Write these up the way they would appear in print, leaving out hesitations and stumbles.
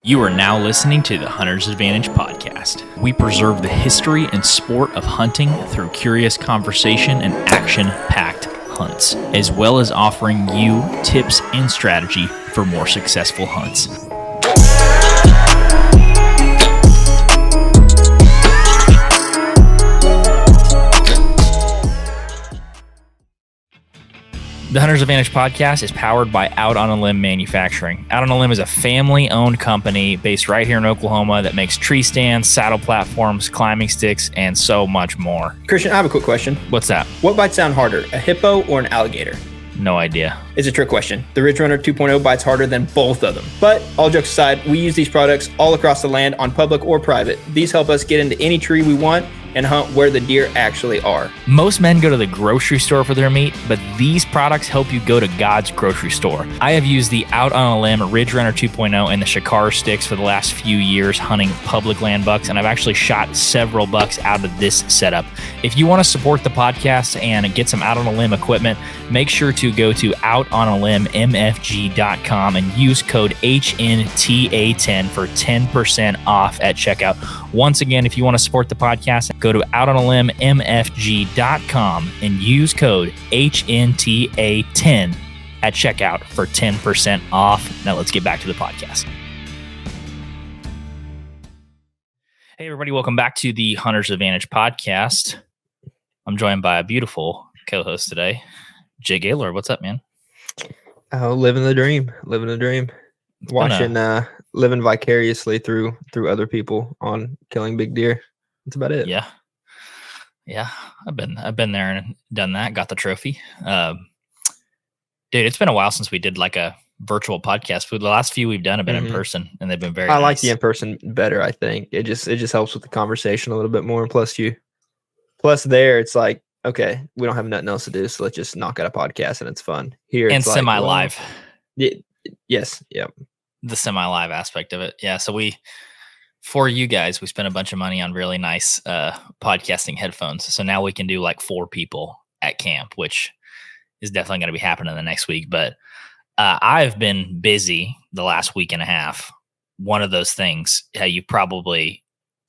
You are now listening to the Hunter's Advantage podcast. We preserve the history and sport of hunting through curious conversation and action-packed hunts, as well as offering you tips and strategy for more successful hunts. The Hunter's Advantage podcast is powered by Out on a Limb Manufacturing. Out on a Limb is a family-owned company based right here in Oklahoma that makes tree stands, saddle platforms, climbing sticks, and so much more. Christian, I have a quick question. What's that? What bites down harder, a hippo or an alligator? No idea. It's a trick question. The Ridge Runner 2.0 bites harder than both of them. But all jokes aside, we use these products all across the land on public or private. These help us get into any tree we want and hunt where the deer actually are. Most men go to the grocery store for their meat, but these products help you go to God's grocery store. I have used the Out on a Limb Ridge Runner 2.0 and the Shakar sticks for the last few years hunting public land bucks, and I've actually shot several bucks out of this setup. If you want to support the podcast and get some Out on a Limb equipment, make sure to go to outonalimbmfg.com and use code HNTA10 for 10% off at checkout. Once again, if you want to support the podcast, go to outonalimbmfg.com and use code HNTA10 at checkout for 10% off. Now let's get back to the podcast. Hey everybody, welcome back to the Hunter's Advantage podcast. I'm joined by a beautiful co-host today, Jake Gaylord. What's up, man? Oh, living the dream. Watching, living vicariously through other people on killing big deer. That's about it. Yeah. I've been there and done that. Got the trophy. Dude, it's been a while since we did like a virtual podcast. The last few we've done have been in person, and they've been very nice. I like the in person better. I think it just helps with the conversation a little bit more. Plus there, it's like, okay, we don't have nothing else to do, so let's just knock out a podcast and it's fun. Here and it's semi-live. Yes. The semi-live aspect of it. Yeah. So for you guys, we spent a bunch of money on really nice podcasting headphones. So now we can do like 4 people at camp, which is definitely going to be happening the next week. But I've been busy the last week and a half. One of those things,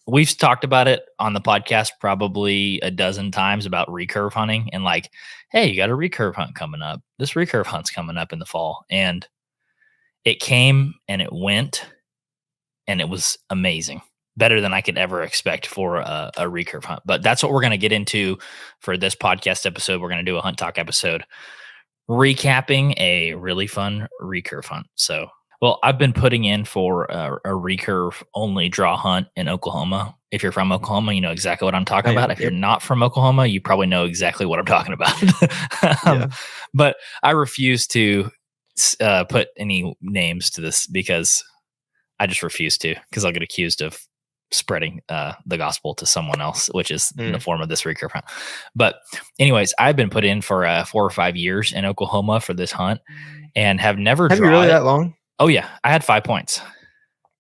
we've talked about it on the podcast probably a dozen times about recurve hunting and like, hey, you got a recurve hunt coming up. This recurve hunt's coming up in the fall. And it came and it went. And it was amazing, better than I could ever expect for a recurve hunt. But that's what we're going to get into for this podcast episode. We're going to do a hunt talk episode, recapping a really fun recurve hunt. So, well, I've been putting in for a recurve only draw hunt in Oklahoma. If you're from Oklahoma, you know exactly what I'm talking about. If you're not from Oklahoma, you probably know exactly what I'm talking about. But I refuse to put any names to this because I just refuse to, because I'll get accused of spreading the gospel to someone else, which is in the form of this recurve hunt. But anyways, I've been put in for 4 or 5 years in Oklahoma for this hunt and have never drawn. Have you really that long? Oh yeah. I had 5 points.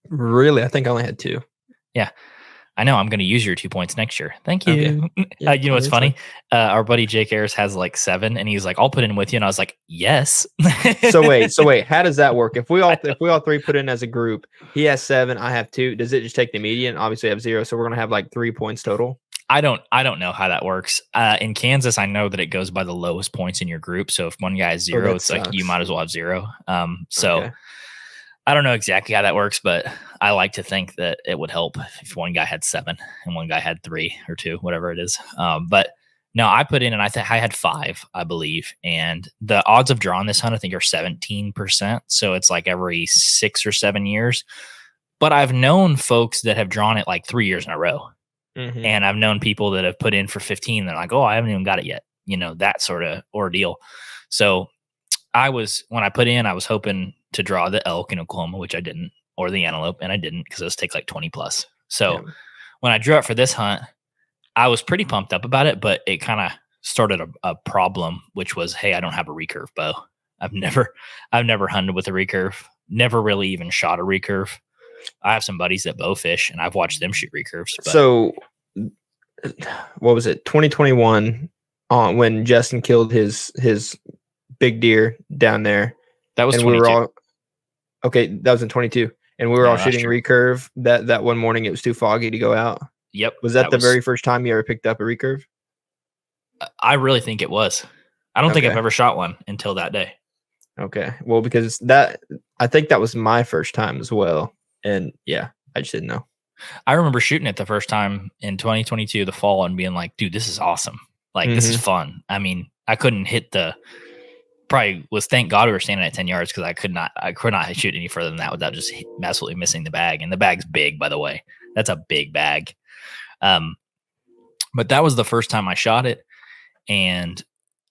Really? I think I only had 2. Yeah. I know. I'm going to use your 2 points next year. Thank you. Okay. Yeah, you know what's funny? Our buddy Jake Ayers has like 7, and he's like, "I'll put in with you." And I was like, "Yes." So wait. How does that work? If we all 3 put in as a group, he has 7, I have 2. Does it just take the median? Obviously, I have 0, so we're gonna have like 3 points total. I don't know how that works. In Kansas, I know that it goes by the lowest points in your group. So if one guy has 0, it's like you might as well have 0. Okay. I don't know exactly how that works, but I like to think that it would help if one guy had 7 and one guy had 3 or 2, whatever it is. But no, I put in and I had 5, I believe. And the odds of drawing this hunt, I think, are 17%. So it's like every 6 or 7 years. But I've known folks that have drawn it like 3 years in a row. Mm-hmm. And I've known people that have put in for 15. They're like, oh, I haven't even got it yet. You know, that sort of ordeal. So when I put in, I was hoping to draw the elk in Oklahoma, which I didn't, or the antelope, and I didn't because those take like 20 plus. So when I drew it for this hunt, I was pretty pumped up about it, but it kind of started a problem, which was, hey, I don't have a recurve bow. I've never hunted with a recurve, never really even shot a recurve. I have some buddies that bow fish, and I've watched them shoot recurves. But. So what was it? 2021 when Justin killed his big deer down there. That was and 22. we were all okay. That was in 22. And we were all that's shooting true. recurve that one morning. It was too foggy to go out. Yep. Was that the very first time you ever picked up a recurve? I really think it was. I don't think I've Okay. ever shot one until that day. Okay. Well, because I think that was my first time as well. And yeah, I just didn't know. I remember shooting it the first time in 2022, the fall, and being like, dude, this is awesome. Like, this is fun. I mean, I couldn't hit thank God we were standing at 10 yards because I could not shoot any further than that without just absolutely missing the bag. And the bag's big, by the way. That's a big bag. But that was the first time I shot it. And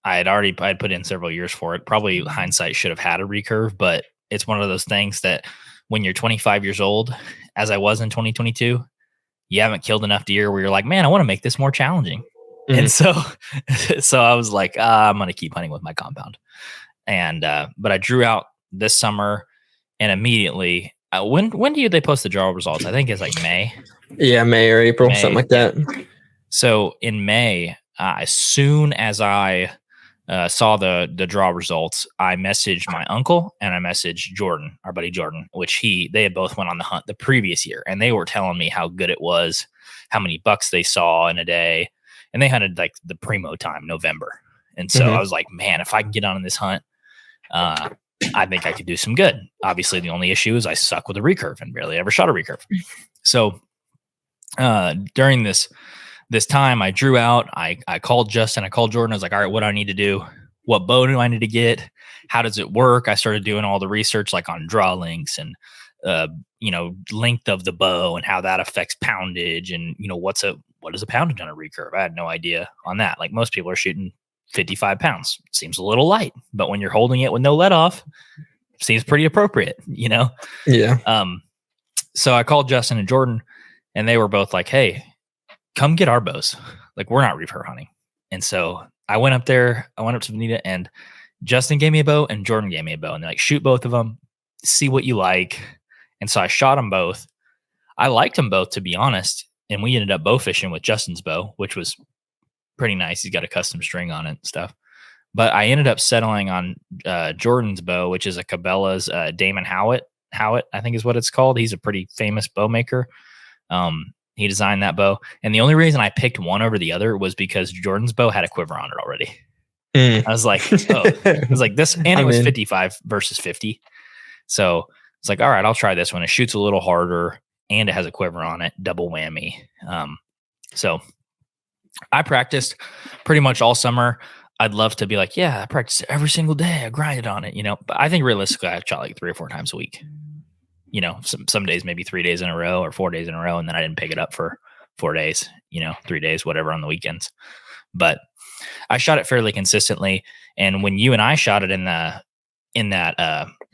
I'd put in several years for it. Probably hindsight should have had a recurve, but it's one of those things that when you're 25 years old, as I was in 2022, you haven't killed enough deer where you're like, man, I want to make this more challenging. And so I was like, I'm going to keep hunting with my compound. And, but I drew out this summer and immediately, when do they post the draw results? I think it's like May. Yeah, May or April, something like that. So in May, as soon as I saw the draw results, I messaged my uncle and I messaged Jordan, our buddy Jordan, which they had both went on the hunt the previous year, and they were telling me how good it was, how many bucks they saw in a day, and they hunted like the primo time, November. And so I was like, man, if I can get on this hunt, I think I could do some good. Obviously, the only issue is I suck with a recurve and barely ever shot a recurve. So during this time, I drew out, I called Justin, I called Jordan. I was like, all right, what do I need to do? What bow do I need to get? How does it work? I started doing all the research like on draw links and, length of the bow and how that affects poundage and, what is a poundage on a recurve? I had no idea on that. Like most people are shooting 55 pounds. Seems a little light, but when you're holding it with no let off, seems pretty appropriate, Yeah. So I called Justin and Jordan and they were both like, hey, come get our bows. Like, we're not recurve hunting. And so I went up there, I went up to Bonita, and Justin gave me a bow and Jordan gave me a bow. And they're like, shoot both of them, see what you like. And so I shot them both. I liked them both, to be honest. And we ended up bow fishing with Justin's bow, which was pretty nice. He's got a custom string on it and stuff. But I ended up settling on Jordan's bow, which is a Cabela's Damon Howitt, I think is what it's called. He's a pretty famous bow maker. He designed that bow. And the only reason I picked one over the other was because Jordan's bow had a quiver on it already. I was like, this, and it was 55 versus 50. So it's like, all right, I'll try this one. It shoots a little harder and it has a quiver on it, double whammy. So I practiced pretty much all summer. I'd love to be like, yeah, I practice every single day. I grinded on it, but I think realistically I shot like 3 or 4 times a week. Some days, maybe 3 days in a row or 4 days in a row. And then I didn't pick it up for 4 days, 3 days, whatever on the weekends. But I shot it fairly consistently. And when you and I shot it in that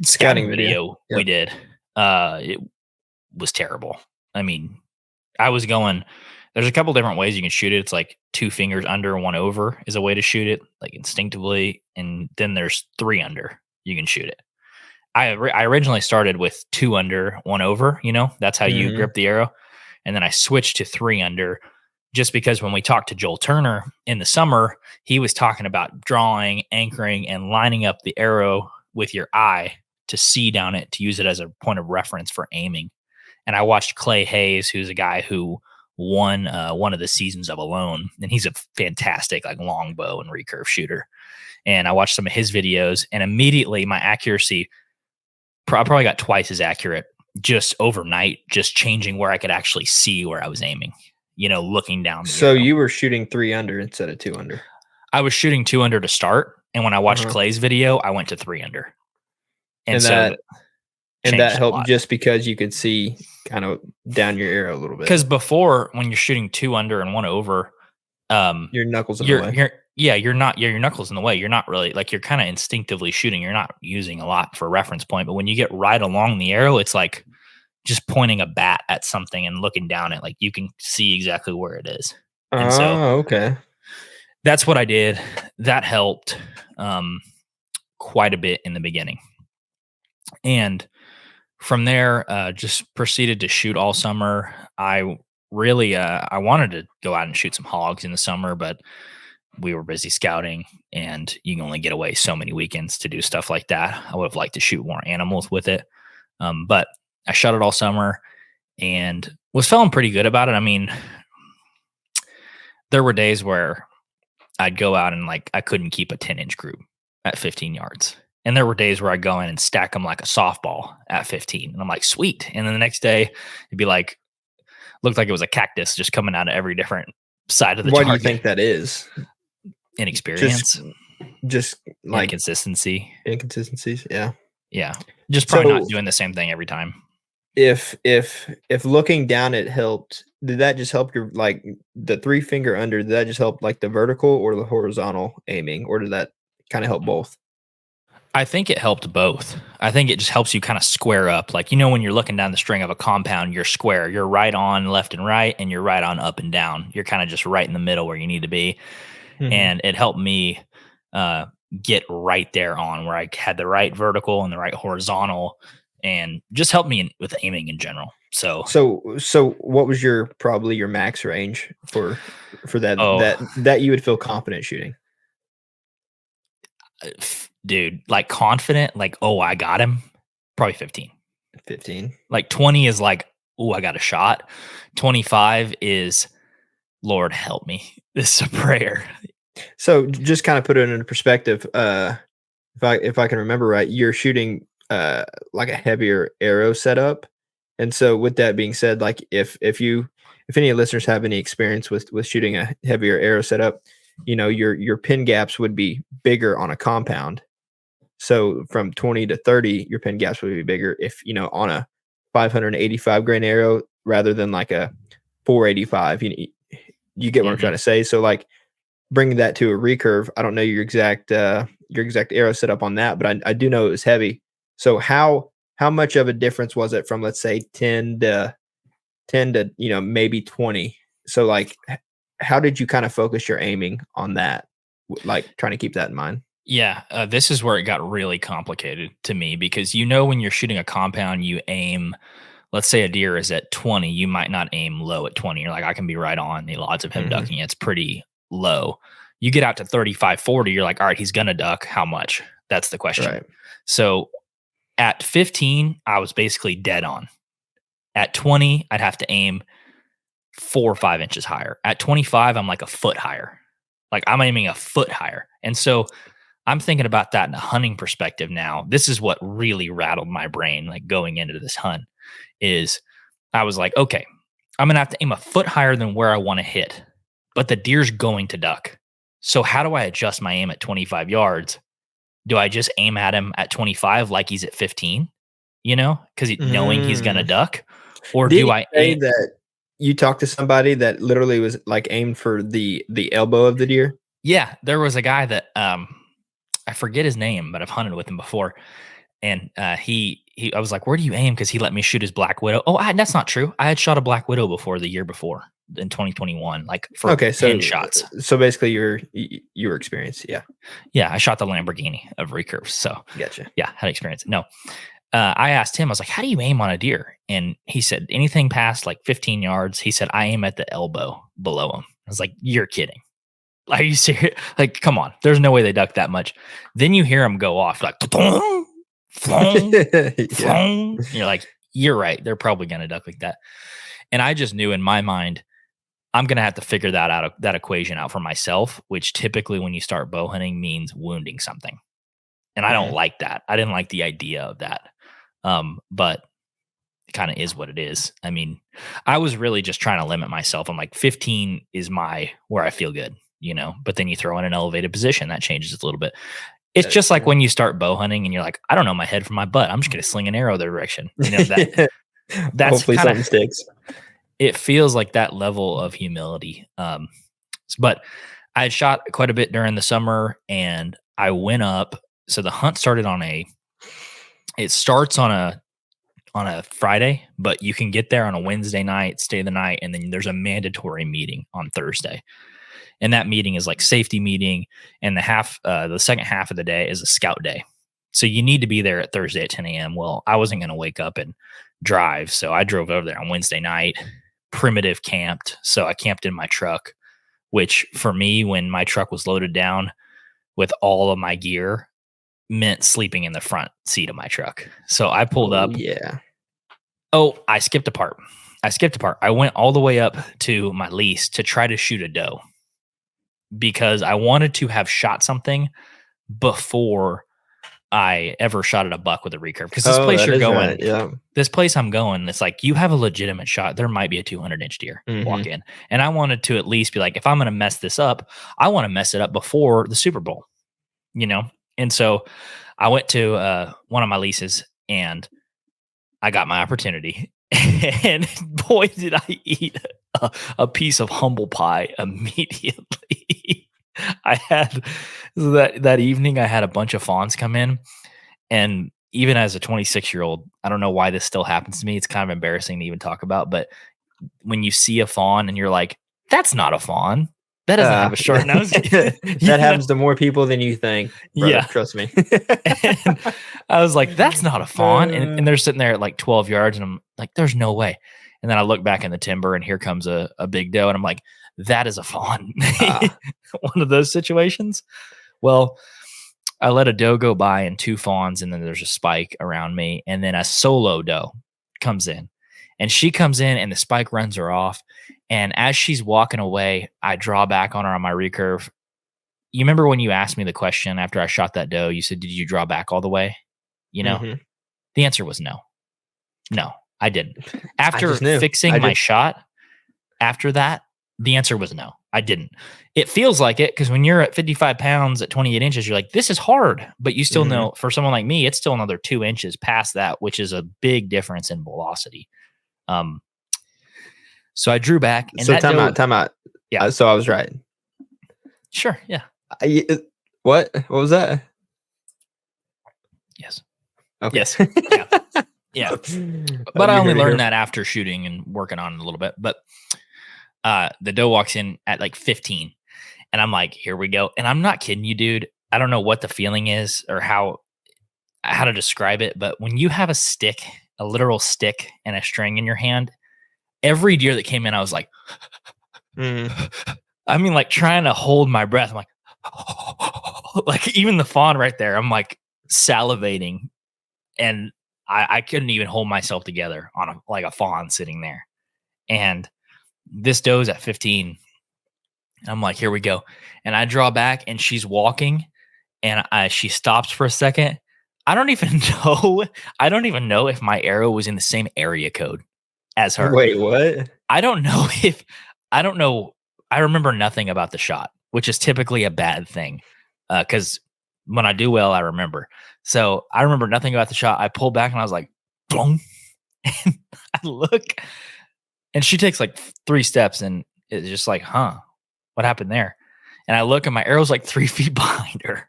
scouting video we did, it was terrible. I mean, there's a couple different ways you can shoot it. It's like 2 fingers under, 1 over is a way to shoot it, like instinctively. And then there's 3 under, you can shoot it. I originally started with 2 under, 1 over, that's how you grip the arrow. And then I switched to 3 under just because when we talked to Joel Turner in the summer, he was talking about drawing, anchoring, and lining up the arrow with your eye to see down it, to use it as a point of reference for aiming. And I watched Clay Hayes, who's a guy who won one of the seasons of Alone. And he's a fantastic like longbow and recurve shooter. And I watched some of his videos and immediately my accuracy probably got twice as accurate just overnight, just changing where I could actually see where I was aiming, looking down. So you were shooting 3 under instead of 2 under. I was shooting 2 under to start. And when I watched Clay's video, I went to 3 under. And that helped just because you could see kind of down your arrow a little bit. Because before, when you're shooting 2 under and 1 over, your knuckles in the way. Your knuckles in the way. You're not really like, you're kind of instinctively shooting. You're not using a lot for reference point. But when you get right along the arrow, it's like just pointing a bat at something and looking down at, like, you can see exactly where it is. And okay. That's what I did. That helped quite a bit in the beginning. And from there, just proceeded to shoot all summer. I really, I wanted to go out and shoot some hogs in the summer, but we were busy scouting and you can only get away so many weekends to do stuff like that. I would have liked to shoot more animals with it. But I shot it all summer and was feeling pretty good about it. I mean, there were days where I'd go out and like I couldn't keep a 10-inch group at 15 yards. And there were days where I'd go in and stack them like a softball at 15. And I'm like, sweet. And then the next day it'd be like, looked like it was a cactus just coming out of every different side of the Why target. do you think that is? Inexperience. Just like inconsistencies. Yeah. Yeah. Just probably not doing the same thing every time. If looking down it helped, did that just help your like the 3-finger under? Did that just help like the vertical or the horizontal aiming, or did that kind of help both? I think it helped both. I think it just helps you kind of square up. Like, when you're looking down the string of a compound, you're square. You're right on left and right, and you're right on up and down. You're kind of just right in the middle where you need to be. Mm-hmm. And it helped me get right there on where I had the right vertical and the right horizontal, and just helped me with aiming in general. So what was probably your max range for that that you would feel confident shooting? Dude, like confident, like, oh, I got him. Probably 15. Like 20 is like, oh, I got a shot. 25 is, Lord help me. This is a prayer. So just kind of put it into perspective. If I can remember right, you're shooting like a heavier arrow setup. And so with that being said, like if any listeners have any experience with shooting a heavier arrow setup, your pin gaps would be bigger on a compound. So from 20 to 30, your pin gaps would be bigger if, on a 585 grain arrow rather than like a 485. You get what I'm trying to say? So like bringing that to a recurve, I don't know your exact arrow setup on that, but I do know it was heavy. So how much of a difference was it from, let's say 10 to maybe 20? So like, how did you kind of focus your aiming on that? Like trying to keep that in mind? Yeah, this is where it got really complicated to me because when you're shooting a compound, you aim, let's say a deer is at 20, you might not aim low at 20. You're like, I can be right on the odds of him ducking. It's pretty low. You get out to 35, 40, you're like, all right, he's going to duck. How much? That's the question. Right. So at 15, I was basically dead on. At 20, I'd have to aim 4 or 5 inches higher. At 25, I'm like a foot higher. Like I'm aiming a foot higher. And so I'm thinking about that in a hunting perspective now. This is what really rattled my brain, like going into this hunt, is I was like, okay, I'm going to have to aim a foot higher than where I want to hit, but the deer's going to duck. So how do I adjust my aim at 25 yards? Do I just aim at him at 25 like he's at 15, because knowing he's going to duck? Or do I aim that you talked to somebody that literally was like aimed for the elbow of the deer? Yeah, there was a guy that I forget his name, but I've hunted with him before. And I was like, where do you aim? Because he let me shoot his black widow. Oh, that's not true. I had shot a black widow before, the year before in 2021, like for 10 shots. So basically your experience. Yeah. Yeah. I shot the Lamborghini of recurves. So gotcha. Yeah. Had experience. No. I asked him, I was like, how do you aim on a deer? And he said, anything past like 15 yards. He said, I aim at the elbow below him. I was like, you're kidding. Are you serious? Like, come on. There's no way they duck that much. Then you hear them go off like, flong, flong. You're like, you're right. They're probably going to duck like that. And I just knew in my mind, I'm going to have to figure that equation out for myself, which typically when you start bow hunting means wounding something. And I don't like that. I didn't like the idea of that. But it kind of is what it is. I mean, I was really just trying to limit myself. I'm like, 15 is where I feel good. But then you throw in an elevated position, that changes it a little bit. It's just like when you start bow hunting and you're like, I don't know my head from my butt. I'm just going to sling an arrow their direction. That's hopefully something sticks. It feels like that level of humility. But I had shot quite a bit during the summer and I went up. So the hunt started it starts on a Friday, but you can get there on a Wednesday night, stay the night. And then there's a mandatory meeting on Thursday. And that meeting is like safety meeting. And the second half of the day is a scout day. So you need to be there at Thursday at 10 a.m. Well, I wasn't going to wake up and drive. So I drove over there on Wednesday night, primitive camped. So I camped in my truck, which for me, when my truck was loaded down with all of my gear, meant sleeping in the front seat of my truck. So I pulled up. Yeah. Oh, I skipped a part. I went all the way up to my lease to try to shoot a doe because I wanted to have shot something before I ever shot at a buck with a recurve. Because Oh, that is right. Yeah. this place I'm going, it's like you have a legitimate shot. There might be a 200-inch deer walk Mhm. in. And I wanted to at least be like, if I'm going to mess this up, I want to mess it up before the Super Bowl, you know? And so I went to one of my leases and I got my opportunity. And boy, did I eat a piece of humble pie immediately. I had that evening, I had a bunch of fawns come in. And even as a 26-year-old, I don't know why this still happens to me. It's kind of embarrassing to even talk about. But when you see a fawn and you're like, that's not a fawn. That doesn't have a short nose. That happens to more people than you think, brother. Yeah. Trust me. And I was like, that's not a fawn. And Uh, they're sitting there at like 12 yards. And I'm like, there's no way. And then I look back in the timber and here comes a big doe. And I'm like, that is a fawn. ah, One of those situations. Well, I let a doe go by and two fawns, and then there's a spike around me. And then a solo doe comes in. And she comes in and the spike runs her off. And as she's walking away, I draw back on her on my recurve. You remember when you asked me the question after I shot that doe, you said, did you draw back all the way? You know, mhm. the answer was no. No, I didn't. I After just knew. fixing my shot, after that, the answer was no. I didn't. It feels like it because when you're at 55 pounds at 28 inches, you're like, this is hard. But you still Mhm. know for someone like me, it's still another 2 inches past that, which is a big difference in velocity. Um, so I drew back and So that doe, time out. yeah, So I was right. sure. Yeah. What? What was that? Yes. Okay. Yes. Yeah. Yeah. But I only learned that after shooting and working on it a little bit. But the doe walks in at like 15 and I'm like, here we go. And I'm not kidding you, dude. I don't know what the feeling is or how to describe it, but when you have a stick, a literal stick and a string in your hand, every deer that came in, I was like, Mhm. I mean, like trying to hold my breath. I'm like, like even the fawn right there, I'm like salivating and I couldn't even hold myself together on a fawn sitting there. And this doe's at 15. I'm like, here we go. And I draw back and she's walking and she stops for a second. I don't even know. I don't even know if my arrow was in the same area code as her. Wait, what? I don't know if I don't know. I remember nothing about the shot, which is typically a bad thing. Because when I do well, I remember. So I remember nothing about the shot. I pulled back and I was like, boom. And I look and she takes like 3 steps and it's just like, huh, what happened there? And I look and my arrow's like 3 feet behind her.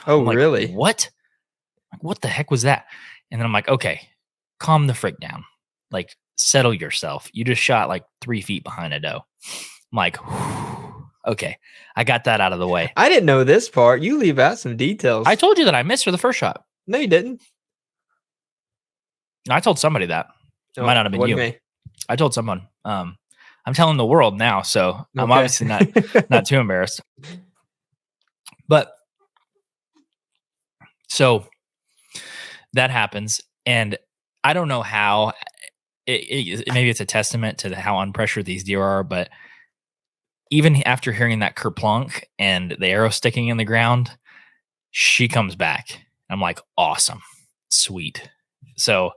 Oh, I'm like, really? what? Like, what the heck was that? And then I'm like, okay, calm the frick down. Like, settle yourself. You just shot like 3 feet behind a doe. I'm like, whew, okay, I got that out of the way. I didn't know this part. You leave out some details. I told you that I missed her the first shot. No, you didn't. I told somebody that. It might not have been Wasn't you. me. I told someone. I'm telling the world now, so I'm Okay. obviously not too embarrassed. But so that happens, and I don't know how. Maybe it's a testament to how unpressured these deer are, but even after hearing that kerplunk and the arrow sticking in the ground, she comes back. I'm like, awesome, sweet. So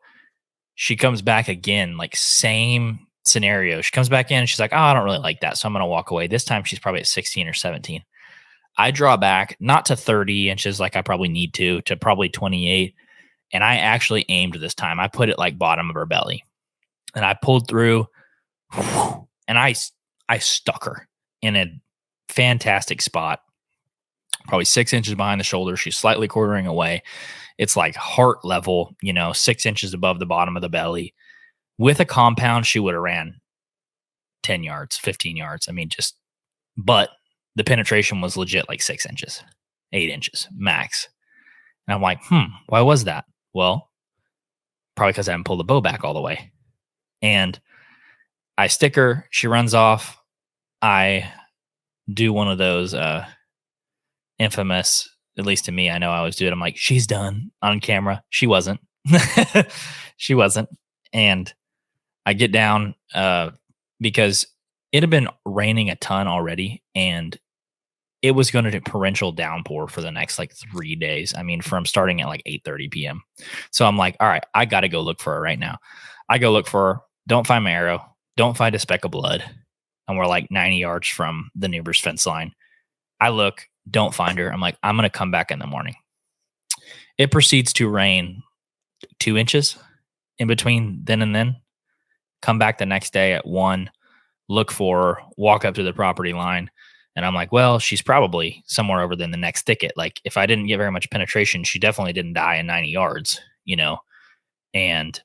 she comes back again, like same scenario. She comes back in and she's like, oh, I don't really like that. So I'm going to walk away. This time she's probably at 16 or 17. I draw back, not to 30 inches like I probably need to probably 28. And I actually aimed this time. I put it like bottom of her belly. And I pulled through and I stuck her in a fantastic spot, probably 6 inches behind the shoulder. She's slightly quartering away. It's like heart level, 6 inches above the bottom of the belly. With a compound, she would have ran 10 yards, 15 yards. I mean, but the penetration was legit like 6 inches, 8 inches max. And I'm like, why was that? Well, probably because I haven't pulled the bow back all the way. And I stick her, she runs off. I do one of those infamous, at least to me, I know I always do it. I'm like, she's done on camera. She wasn't. She wasn't. And I get down because it had been raining a ton already, and it was going to do torrential downpour for the next like 3 days. I mean, from starting at like 8:30 p.m. So I'm like, all right, I got to go look for her right now. I go look for her. Don't find my arrow. Don't find a speck of blood. And we're like 90 yards from the neighbor's fence line. I look, don't find her. I'm like, I'm going to come back in the morning. It proceeds to rain 2 inches in between then and then. Come back the next day at 1, look for her, walk up to the property line. And I'm like, well, she's probably somewhere over in the next thicket. Like, if I didn't get very much penetration, she definitely didn't die in 90 yards, you know? And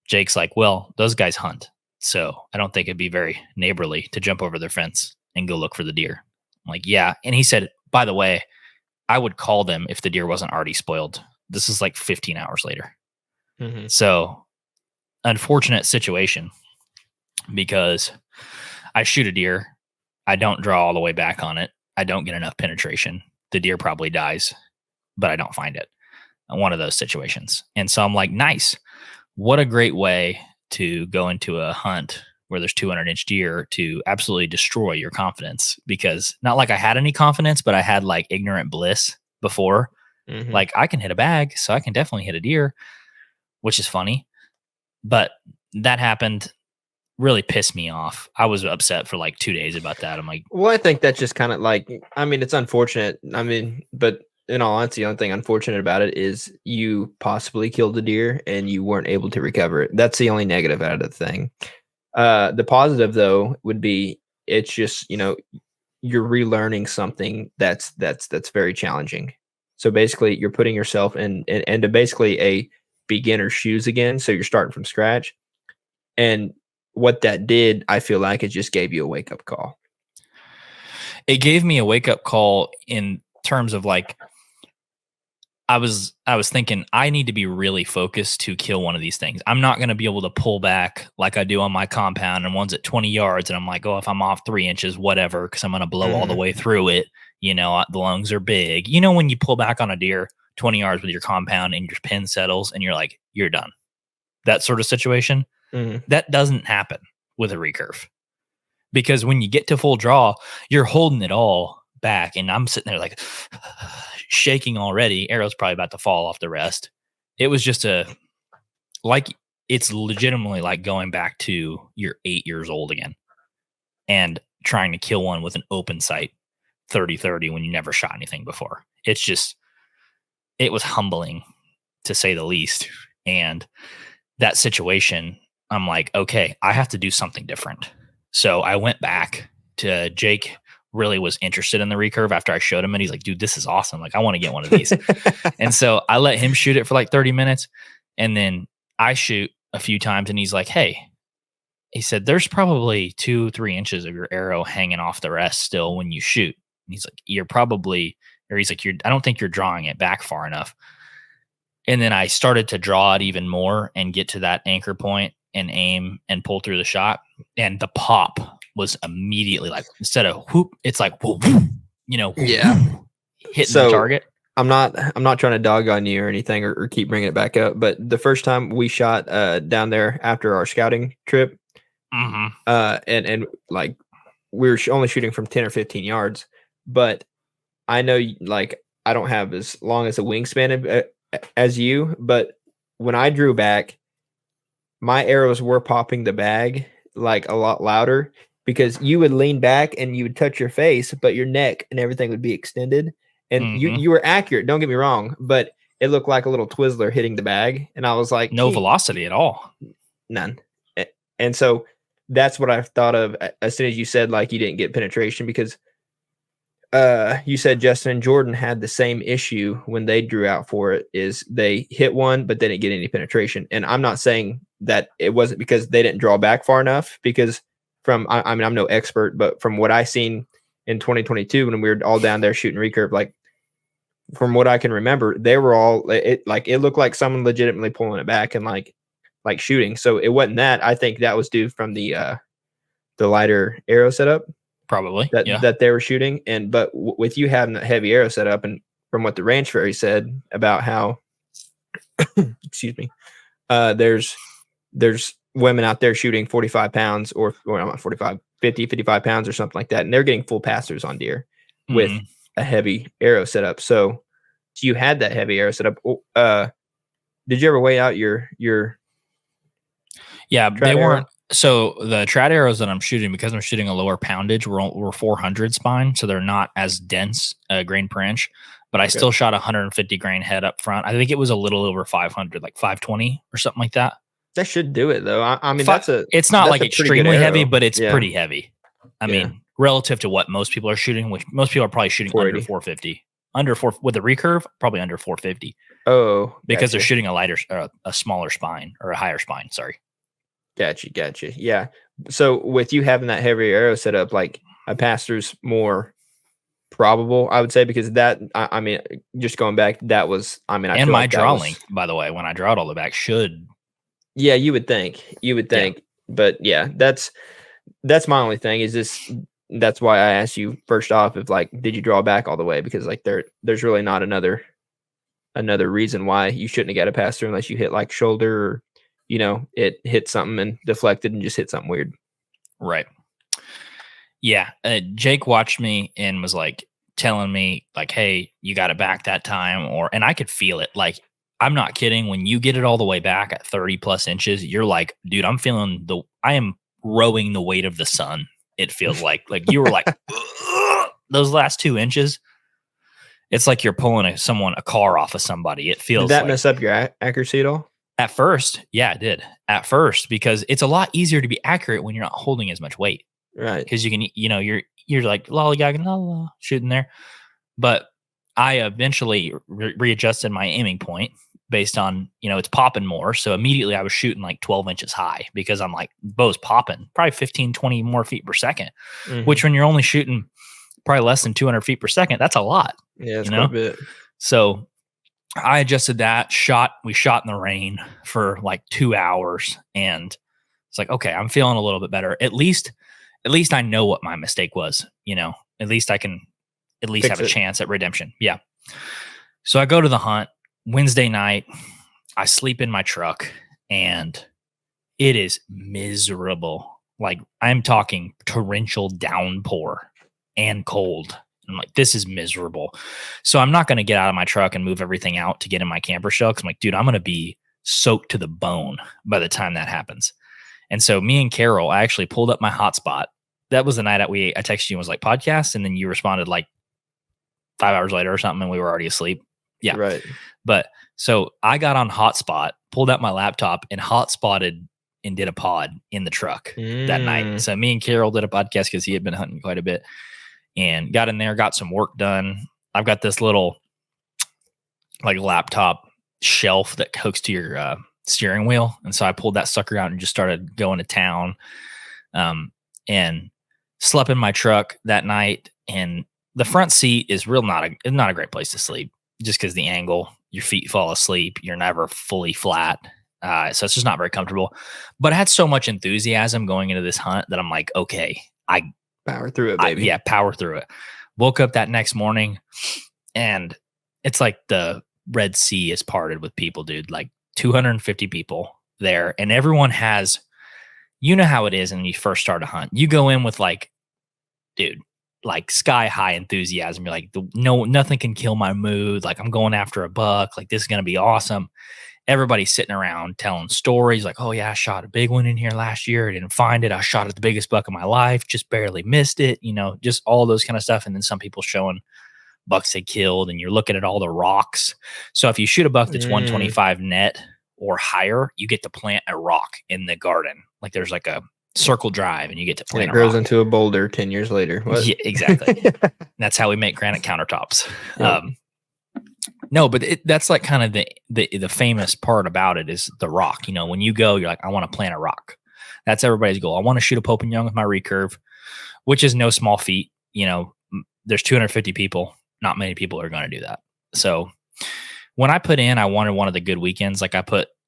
Jake's like, well, those guys hunt. So I don't think it'd be very neighborly to jump over their fence and go look for the deer. I'm like, yeah. And he said, by the way, I would call them if the deer wasn't already spoiled. This is like 15 hours later. Mm-hmm. So, unfortunate situation because I shoot a deer. I don't draw all the way back on it. I don't get enough penetration. The deer probably dies, but I don't find it. One of those situations. And so I'm like, nice. What a great way to go into a hunt where there's 200-inch deer to absolutely destroy your confidence, because not like I had any confidence, but I had like ignorant bliss before. Mm-hmm. Like, I can hit a bag, so I can definitely hit a deer, which is funny. But that happened, really pissed me off. I was upset for like 2 days about that. I'm like, well, I think that's just kind of like, I mean, it's unfortunate. I mean, but in all honesty, the only thing unfortunate about it is you possibly killed a deer and you weren't able to recover it. That's the only negative out of the thing. The positive though would be it's just, you're relearning something that's very challenging. So basically you're putting yourself into basically a beginner's shoes again. So you're starting from scratch. And what that did, I feel like it just gave you a wake up call. it gave me a wake up call in terms of like, I was thinking I need to be really focused to kill one of these things. I'm not going to be able to pull back like I do on my compound, and one's at 20 yards and I'm like, oh, if I'm off 3 inches, whatever, because I'm going to blow all the way through it. The lungs are big. When you pull back on a deer 20 yards with your compound and your pin settles and you're like, you're done. That sort of situation. That doesn't happen with a recurve, because when you get to full draw, you're holding it all back, and I'm sitting there like shaking already. Arrow's probably about to fall off the rest. It was just it's legitimately like going back to you're 8 years old again and trying to kill one with an open sight 30-30 when you never shot anything before. It was humbling, to say the least. And that situation, I'm like, okay, I have to do something different. So I went back to Jake. Really was interested in the recurve after I showed him, and he's like, dude, this is awesome. Like, I want to get one of these. And so I let him shoot it for like 30 minutes. And then I shoot a few times, and he's like, hey, he said, there's probably 2-3 inches of your arrow hanging off the rest still when you shoot. And he's like, I don't think you're drawing it back far enough. And then I started to draw it even more and get to that anchor point and aim and pull through the shot. And the pop was immediately like, instead of whoop, it's like, whoop, yeah, hitting the target. I'm not trying to dog on you or anything or keep bringing it back up, but the first time we shot down there after our scouting trip, and like we were only shooting from 10 or 15 yards, but I know like I don't have as long as a wingspan as you, but when I drew back, my arrows were popping the bag like a lot louder, because you would lean back and you would touch your face, but your neck and everything would be extended. And you were accurate, don't get me wrong, but it looked like a little Twizzler hitting the bag. And I was like, no velocity at all. None. And so that's what I thought of as soon as you said like you didn't get penetration, because you said Justin and Jordan had the same issue when they drew out for it, is they hit one, but they didn't get any penetration. And I'm not saying that it wasn't because they didn't draw back far enough, because I mean, I'm no expert, but from what I seen in 2022, when we were all down there shooting recurve, like from what I can remember, they were all, it looked like someone legitimately pulling it back and like shooting. So it wasn't that. I think that was due from the lighter arrow setup. Probably that they were shooting. And but with you having that heavy arrow set up, and from what the ranch fairy said about how excuse me, there's women out there shooting 45 pounds or not 45, 50, 55 pounds or something like that. And they're getting full passers on deer with Mhm. a heavy arrow setup. So you had that heavy arrow setup. Did you ever weigh out your Yeah, they trad weren't. arrow? So the trad arrows that I'm shooting, because I'm shooting a lower poundage, were 400 spine, so they're not as dense grain per inch. But I Okay. still shot 150 grain head up front. I think it was a little over 500, like 520 or something like that. That should do it though. I mean, Fi It's not that's like a pretty good extremely heavy, arrow. but it's Yeah. pretty heavy. I Yeah. mean, relative to what most people are shooting, which most people are probably shooting under 480. 450. Under 4 with a recurve, probably under 450 Oh, because they're gotcha. shooting a lighter a smaller spine or a higher spine, sorry. Gotcha. Yeah. So with you having that heavy arrow set up, like a pastor's more probable, I would say, because I mean, just going back, that was, I mean, I And feel my like that draw was, length, by the way, when I draw it all the back should. yeah, you would Yeah. think, but yeah, that's my only thing is this. That's why I asked you first off if like, did you draw back all the way? Because like there's really not another reason why you shouldn't have got a pass through unless you hit like shoulder or, it hit something and deflected and just hit something weird. Right. Yeah. Jake watched me and was like telling me, like, hey, you got it back that time. And I could feel it. Like, I'm not kidding. When you get it all the way back at 30 plus inches, you're like, dude, I am rowing the weight of the sun. It feels like you were like, those last 2 inches. It's like you're pulling a car off of somebody. It Did feels that like. mess up your accuracy at all? At first, yeah, it did. At first, because it's a lot easier to be accurate when you're not holding as much weight. Right. Because you can, you're like lollygagging, la, la, shooting there. But I eventually readjusted my aiming point based on, it's popping more. So immediately I was shooting like 12 inches high because I'm like, bow's popping probably 15, 20 more feet per second, which when you're only shooting probably less than 200 feet per second, that's a lot, Yeah, it's quite a bit. So I adjusted that we shot in the rain for like 2 hours and it's like, okay, I'm feeling a little bit better. At least I know what my mistake was, at least I can at least have Fix a it. chance at redemption. Yeah. So I go to the hunt Wednesday night. I sleep in my truck and it is miserable. Like I'm talking torrential downpour and cold. I'm like, this is miserable. So I'm not going to get out of my truck and move everything out to get in my camper shell. Cause I'm like, dude, I'm going to be soaked to the bone by the time that happens. And so me and Carol, I actually pulled up my hotspot. That was the night I texted you and was like podcast. And then you responded like 5 hours later or something. And we were already asleep. Yeah. Right. But so I got on hotspot, pulled out my laptop and hotspotted and did a pod in the truck that night. So me and Carol did a podcast because he had been hunting quite a bit and got in there, got some work done. I've got this little like laptop shelf that hooks to your steering wheel. And so I pulled that sucker out and just started going to town and slept in my truck that night. And the front seat is not a great place to sleep just because the angle, your feet fall asleep. You're never fully flat. So it's just not very comfortable. But I had so much enthusiasm going into this hunt that I'm like, okay, power through it, baby. Power through it. Woke up that next morning and it's like the Red Sea is parted with people, dude. Like 250 people there. And everyone has, you know how it is when you first start a hunt. You go in with like, dude, like sky high enthusiasm. You're like, nothing can kill my mood. Like I'm going after a buck. Like this is going to be awesome. Everybody's sitting around telling stories like, oh yeah, I shot a big one in here last year. I didn't find it. I shot at the biggest buck of my life. Just barely missed it. Just all those kind of stuff. And then some people showing bucks they killed and you're looking at all the rocks. So if you shoot a buck that's 125 net or higher, you get to plant a rock in the garden. Like there's like a circle drive and you get to plant it grows rock. into a boulder 10 years later. What? Yeah, exactly. That's how we make granite countertops. Yep. No, but that's like kind of the famous part about it is the rock. When you go, you're like, I want to plant a rock. That's everybody's goal. I want to shoot a Pope and Young with my recurve, which is no small feat. There's 250 people. Not many people are going to do that. So when I put in, I wanted one of the good weekends. Like I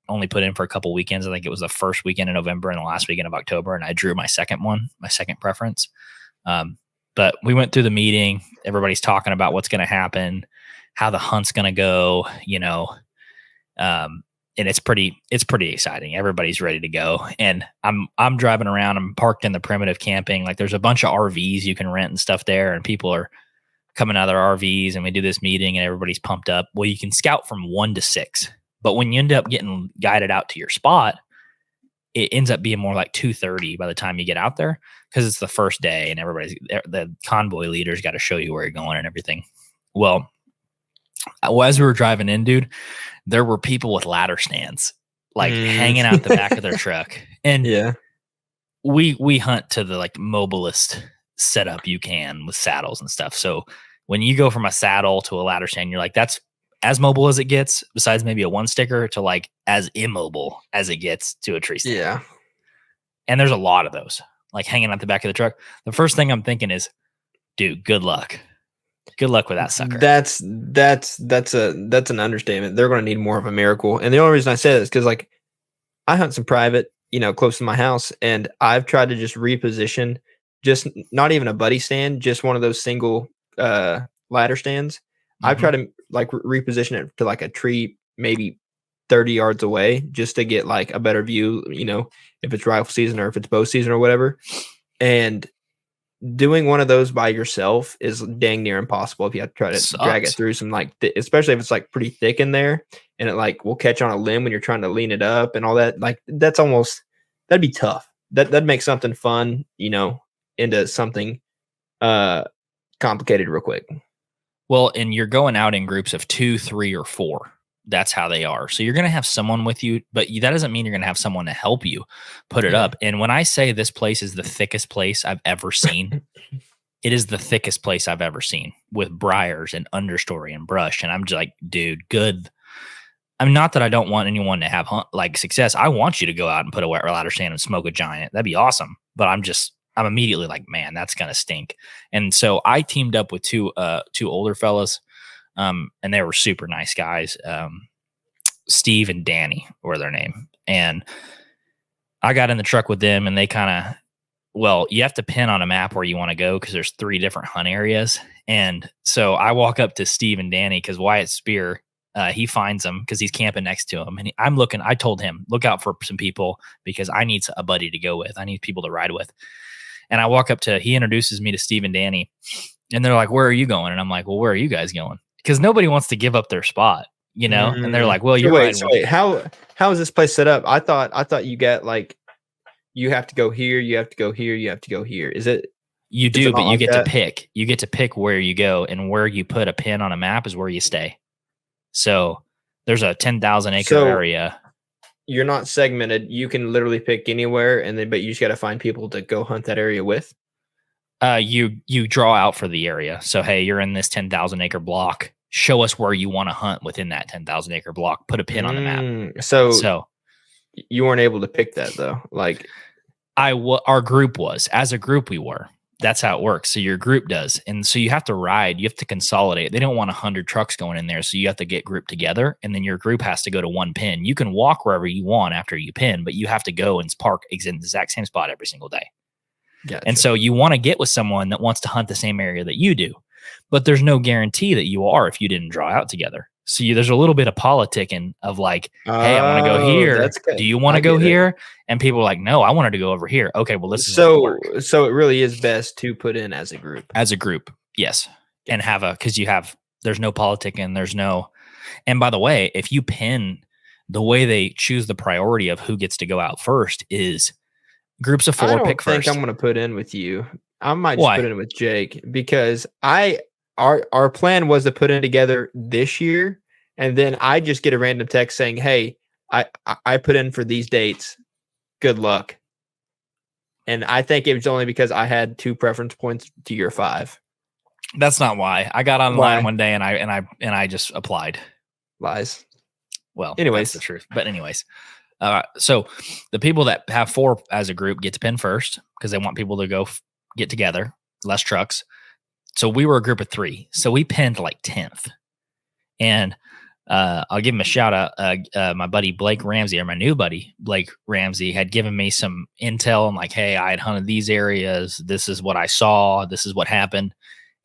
only put in for a couple weekends. I think it was the first weekend in November and the last weekend of October. And I drew my second preference. But we went through the meeting. Everybody's talking about what's going to happen, how the hunt's going to go, and it's pretty exciting. Everybody's ready to go. And I'm driving around, I'm parked in the primitive camping. Like there's a bunch of RVs you can rent and stuff there, and people are coming out of their RVs, and we do this meeting and everybody's pumped up. Well, you can scout from 1 to 6, but when you end up getting guided out to your spot, it ends up being more like 2:30 by the time you get out there, because it's the first day and the convoy leader's got to show you where you're going and everything. Well, as we were driving in, dude, there were people with ladder stands like hanging out the back of their truck. And Yeah. we hunt to the like mobilest setup you can with saddles and stuff. So when you go from a saddle to a ladder stand, you're like, that's as mobile as it gets, besides maybe a one sticker, to like as immobile as it gets to a tree stand. Yeah. And there's a lot of those like hanging out the back of the truck. The first thing I'm thinking is, dude, good luck. Good luck with that sucker. That's an understatement. They're going to need more of a miracle. And the only reason I say that is because like I hunt some private, close to my house, and I've tried to just reposition, just not even a buddy stand, just one of those single ladder stands. I've tried to like reposition it to like a tree, maybe 30 yards away, just to get like a better view, if it's rifle season or if it's bow season or whatever. And doing one of those by yourself is dang near impossible if you have to try to drag it through some like, especially if it's like pretty thick in there and it like will catch on a limb when you're trying to lean it up and all that. Like that'd be tough. That'd make something fun, into something complicated real quick. Well, and you're going out in groups of 2, 3, or 4. That's how they are. So you're going to have someone with you, but that doesn't mean you're going to have someone to help you put it up. And when I say this place is the thickest place I've ever seen, it is the thickest place I've ever seen, with briars and understory and brush. And I'm just like, dude, good. I'm not that I don't want anyone to have like success. I want you to go out and put a wet ladder stand and smoke a giant. That'd be awesome. But I'm immediately like, man, that's going to stink. And so I teamed up with two older fellas. And they were super nice guys. Steve and Danny were their name. And I got in the truck with them, and they you have to pin on a map where you want to go, because there's 3 different hunt areas. And so I walk up to Steve and Danny, because Wyatt Spear, he finds them because he's camping next to him. And I told him, look out for some people, because I need a buddy to go with. I need people to ride with. And I walk up he introduces me to Steve and Danny, and they're like, where are you going? And I'm like, well, where are you guys going? Because nobody wants to give up their spot, and they're like, well, you're wait, how is this place set up? I thought you got like, you have to go here, you have to go here, you have to go here. Is it? You do, but you get to pick. You get to pick where you go, and where you put a pin on a map is where you stay. So there's a 10,000 acre area. You're not segmented. You can literally pick anywhere, but you just got to find people to go hunt that area with. You draw out for the area. So, hey, you're in this 10,000 acre block. Show us where you want to hunt within that 10,000 acre block. Put a pin on the map. So you weren't able to pick that though. Like our group was. As a group, we were. That's how it works. So your group does. And so you have to ride. You have to consolidate. They don't want 100 trucks going in there. So you have to get grouped together. And then your group has to go to one pin. You can walk wherever you want after you pin, but you have to go and park in the exact same spot every single day. Gotcha. And so you want to get with someone that wants to hunt the same area that you do. But there's no guarantee that you are if you didn't draw out together. So there's a little bit of politicking of like, hey, I want to go here. Do you want to go here? And people are like, no, I wanted to go over here. Okay, well, this is so it really is best to put in as a group. As a group, yes. And there's no politicking, and by the way, if you pin, the way they choose the priority of who gets to go out first is groups of 4 pick first. I think I'm going to put in with you. I might just put in with Jake, because our plan was to put in together this year, and then I just get a random text saying, hey, I put in for these dates. Good luck. And I think it was only because I had 2 preference points to your 5. That's not why. I got online one day and I just applied. Lies. Well, anyways, that's the truth. But anyways, so the people that have 4 as a group get to pin first, because they want people to go get together, less trucks. So we were a group of 3. So we pinned like 10th. And I'll give him a shout out. My buddy Blake Ramsey, or my new buddy Blake Ramsey, had given me some intel. I'm like, hey, I had hunted these areas. This is what I saw. This is what happened.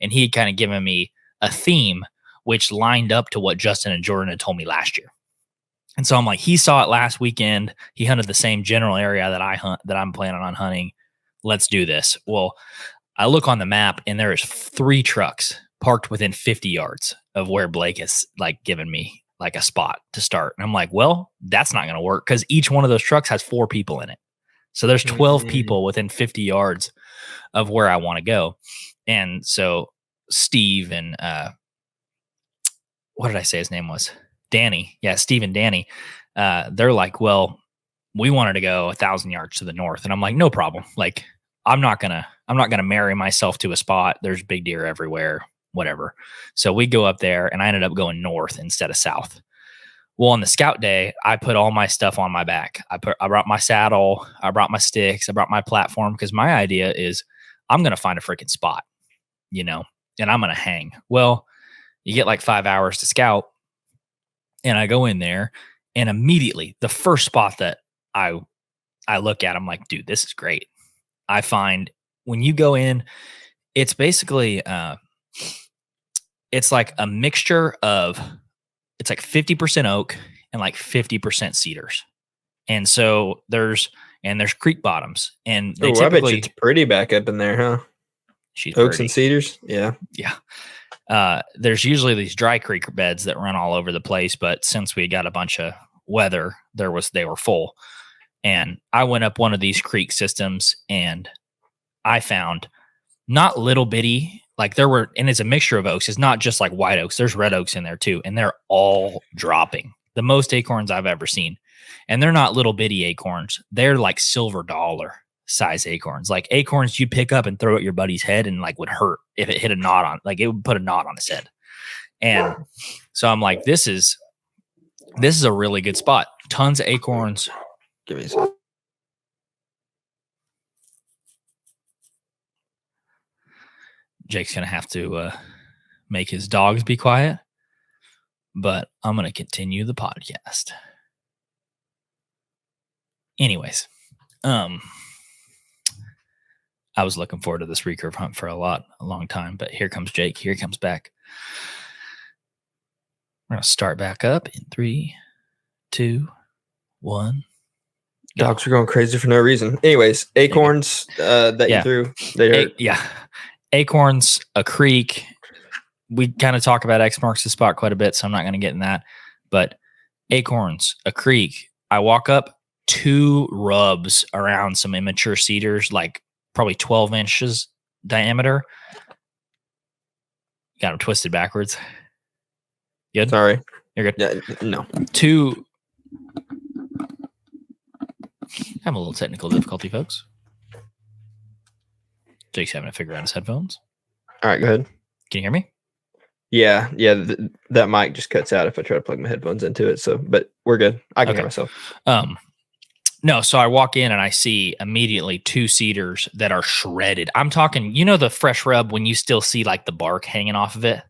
And he had kind of given me a theme, which lined up to what Justin and Jordan had told me last year. And so I'm like, he saw it last weekend. He hunted the same general area that I hunt, that I'm planning on hunting. Let's do this. Well, I look on the map and there is 3 trucks parked within 50 yards of where Blake has like given me like a spot to start. And I'm like, well, that's not going to work because each one of those trucks has 4 people in it. So there's 12 people within 50 yards of where I want to go. And so Steve and what did I say his name was? Danny. Yeah, Steve and Danny. They're like, well, we wanted to go 1,000 yards to the north. And I'm like, no problem. Like, I'm not gonna marry myself to a spot. There's big deer everywhere, whatever. So we go up there and I ended up going north instead of south. Well, on the scout day, I put all my stuff on my back. I brought my saddle, I brought my sticks, I brought my platform because my idea is I'm gonna find a freaking spot, and I'm gonna hang. Well, you get like 5 hours to scout, and I go in there, and immediately the first spot that I look at, I'm like, dude, this is great. I find when you go in, it's basically it's like a mixture of, it's like 50% oak and like 50% cedars. And so there's creek bottoms, and they I bet you it's pretty back up in there, huh? She's oaks pretty. And cedars. Yeah. There's usually these dry creek beds that run all over the place, but since we got a bunch of weather, they were full. And I went up one of these creek systems and I found not little bitty, like and it's a mixture of oaks. It's not just like white oaks. There's red oaks in there too. And they're all dropping, the most acorns I've ever seen. And they're not little bitty acorns. They're like silver dollar size acorns, like acorns you'd pick up and throw at your buddy's head and like would hurt if it hit a knot on, like it would put a knot on his head. And so I'm like, this is a really good spot. Tons of acorns. Give me a second. Jake's going to have to make his dogs be quiet, but I'm going to continue the podcast. Anyways, I was looking forward to this recurve hunt for a long time, but here comes Jake. Here he comes back. We're going to start back up in 3, 2, 1. Go. Dogs are going crazy for no reason. Anyways, acorns that you threw, they hurt. Acorns, a creek. We kind of talk about X marks the spot quite a bit, so I'm not going to get in that. But acorns, a creek. I walk up 2 rubs around some immature cedars, like probably 12 inches diameter. Got them twisted backwards. Good? Sorry. You're good? Yeah, no. 2. Have a little technical difficulty, folks. Jake's having to figure out his headphones. All right, go ahead. Can you hear me? Yeah. That mic just cuts out if I try to plug my headphones into it. So, but we're good. I can hear myself. No, so I walk in and I see immediately 2 cedars that are shredded. I'm talking, the fresh rub when you still see like the bark hanging off of it,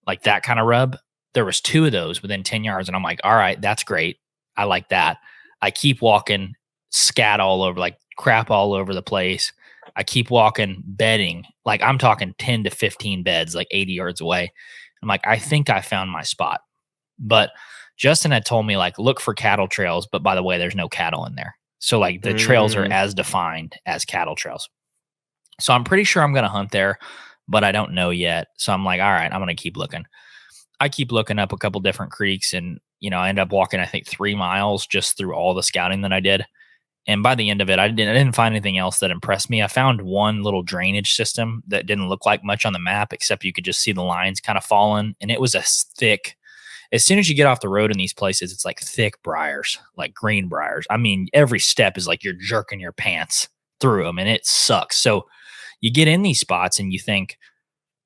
like that kind of rub. There was 2 of those within 10 yards, and I'm like, all right, that's great. I like that. I keep walking, scat all over, like crap all over the place. I keep walking, bedding, like I'm talking 10 to 15 beds, like 80 yards away. I'm like, I think I found my spot. But Justin had told me, like, look for cattle trails. But by the way, there's no cattle in there. So like the trails are as defined as cattle trails. So I'm pretty sure I'm going to hunt there, but I don't know yet. So I'm like, all right, I'm going to keep looking. I keep looking up a couple different creeks, and, I end up walking, I think 3 miles just through all the scouting that I did. And by the end of it, I didn't find anything else that impressed me. I found one little drainage system that didn't look like much on the map, except you could just see the lines kind of falling. And it was a thick, as soon as you get off the road in these places, it's like thick briars, like green briars. I mean, every step is like you're jerking your pants through them, and it sucks. So you get in these spots and you think,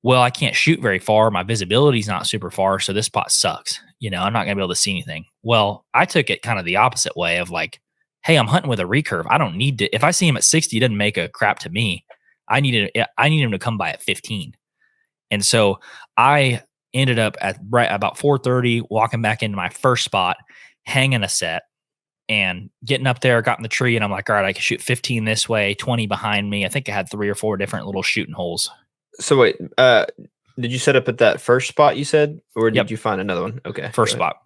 well, I can't shoot very far. My visibility is not super far. So this spot sucks. I'm not going to be able to see anything. Well, I took it kind of the opposite way of like, hey, I'm hunting with a recurve. I don't need to, if I see him at 60, it doesn't make a crap to me. I need him to come by at 15. And so I ended up at right about 4:30, walking back into my first spot, hanging a set and getting up there, got in the tree. And I'm like, all right, I can shoot 15 this way, 20 behind me. I think I had 3 or 4 different little shooting holes. So wait, did you set up at that first spot you said, or did you find another one? Okay. First spot.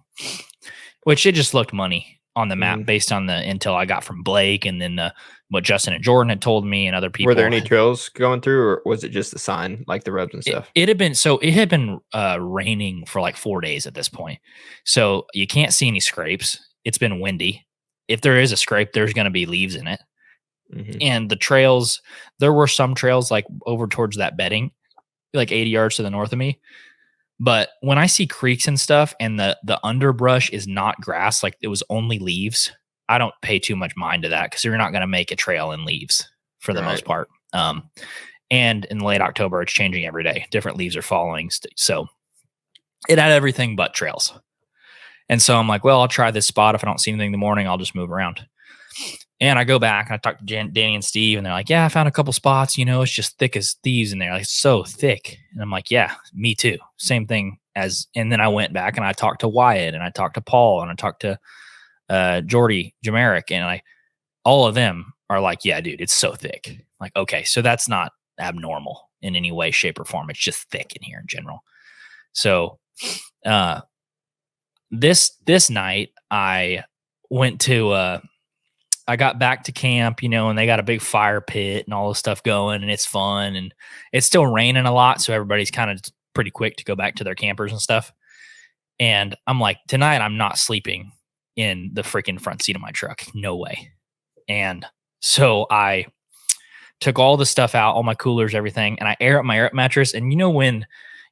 which it just looked money on the map Mhm. based on the intel I got from Blake and then what Justin and Jordan had told me and other people. Were there any trails going through, or was it just the sign, like the roads and stuff? It had been raining for like 4 days at this point. So you can't see any scrapes. It's been windy. If there is a scrape, there's going to be leaves in it. Mhm. And the trails, there were some trails like over towards that bedding, like 80 yards to the north of me. But when I see creeks and stuff and the underbrush is not grass, like it was only leaves, I don't pay too much mind to that because you're not going to make a trail in leaves for the most part. And in late October, it's changing every day. Different leaves are falling. So it had everything but trails. And so I'm like, well, I'll try this spot. If I don't see anything in the morning, I'll just move around. And I go back and I talk to Danny and Steve, and they're like, yeah, I found a couple spots. It's just thick as thieves in there. Like, so thick. And I'm like, yeah, me too. Same thing and then I went back and I talked to Wyatt and I talked to Paul and I talked to Jordy Jamerick, and all of them are like, yeah, dude, it's so thick. Like, okay, so that's not abnormal in any way, shape, or form. It's just thick in here in general. So this night I went to I got back to camp, and they got a big fire pit and all this stuff going, and it's fun, and it's still raining a lot, so everybody's kind of pretty quick to go back to their campers and stuff. And I'm like, tonight I'm not sleeping in the freaking front seat of my truck. No way. And so I took all the stuff out, all my coolers, everything, and I air up my air up mattress. And when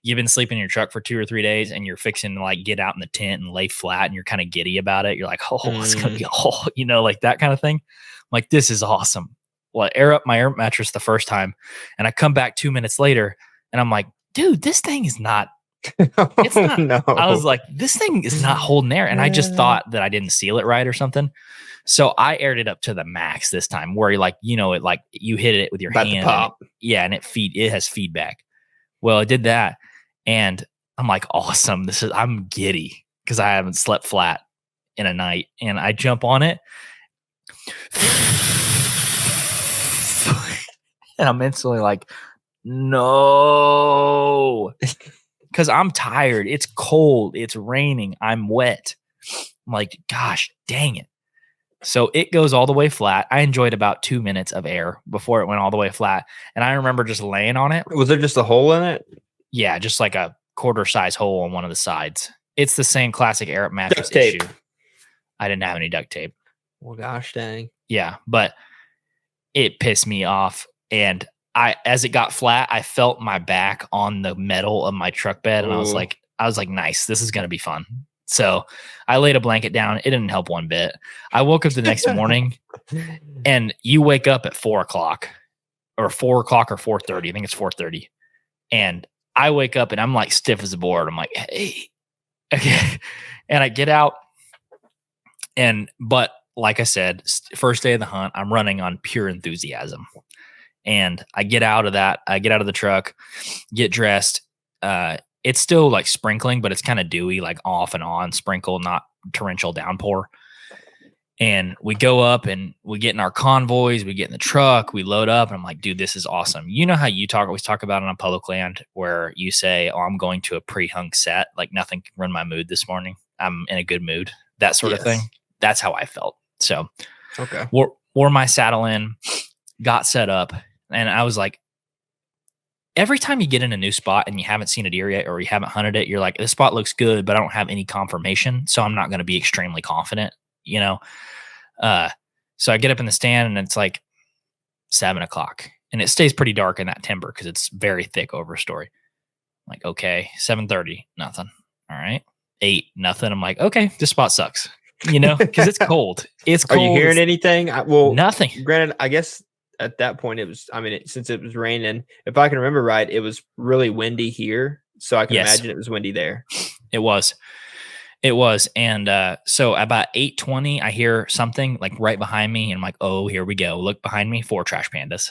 you've been sleeping in your truck for 2 or 3 days and you're fixing to like get out in the tent and lay flat and you're kind of giddy about it, you're like, oh, it's going to be a hole, like that kind of thing. I'm like, this is awesome. Well, I air up my air mattress the first time and I come back 2 minutes later and I'm like, dude, this thing is not, it's not, No. I was like, this thing is not holding air. And I just thought that I didn't seal it right or something. So I aired it up to the max this time where it like you hit it with your About hand. to pop. And it has feedback. Well, it did that. And I'm like, awesome. I'm giddy because I haven't slept flat in a night. And I jump on it. And I'm instantly like, no. Because I'm tired. It's cold. It's raining. I'm wet. I'm like, gosh, dang it. So it goes all the way flat. I enjoyed about 2 minutes of air before it went all the way flat. And I remember just laying on it. Was there just a hole in it? Yeah, just like a quarter size hole on one of the sides. It's the same classic air up mattress Duct tape. issue. I didn't have any duct tape. Well, gosh dang. Yeah, but it pissed me off. And as it got flat, I felt my back on the metal of my truck bed. And I was like, nice, this is going to be fun. So I laid a blanket down. It didn't help one bit. I woke up the next morning and you wake up at 4:00 or 4:00 or 4:30. I think it's 4:30. And I wake up and I'm like stiff as a board. I'm like, hey, okay. And I get out but like I said, first day of the hunt, I'm running on pure enthusiasm. And I get out of that. I get out of the truck, get dressed. It's still like sprinkling, but it's kind of dewy, like off and on sprinkle, not torrential downpour. And we go up and we get in our convoys, we get in the truck, we load up, and I'm like, dude, this is awesome. You know how you always talk about it on public land where you say, oh, I'm going to a pre-hung set, like nothing can run my mood this morning. I'm in a good mood, that sort of thing. That's how I felt. So okay, wore my saddle in, got set up, and I was like, every time you get in a new spot and you haven't seen a deer yet or you haven't hunted it, you're like, this spot looks good, but I don't have any confirmation, so I'm not going to be extremely confident, So I get up in the stand and it's like 7:00 and it stays pretty dark in that timber because it's very thick overstory. I'm like, okay, 7:30, nothing. All right, 8, nothing. I'm like, okay, this spot sucks, because it's cold. It's cold. Are you hearing anything? Nothing. Granted, I guess at that point it was, since it was raining, if I can remember right, it was really windy here. So I can imagine it was windy there. It was. And so about 8:20, I hear something like right behind me. And I'm like, oh, here we go. Look behind me, 4 trash pandas.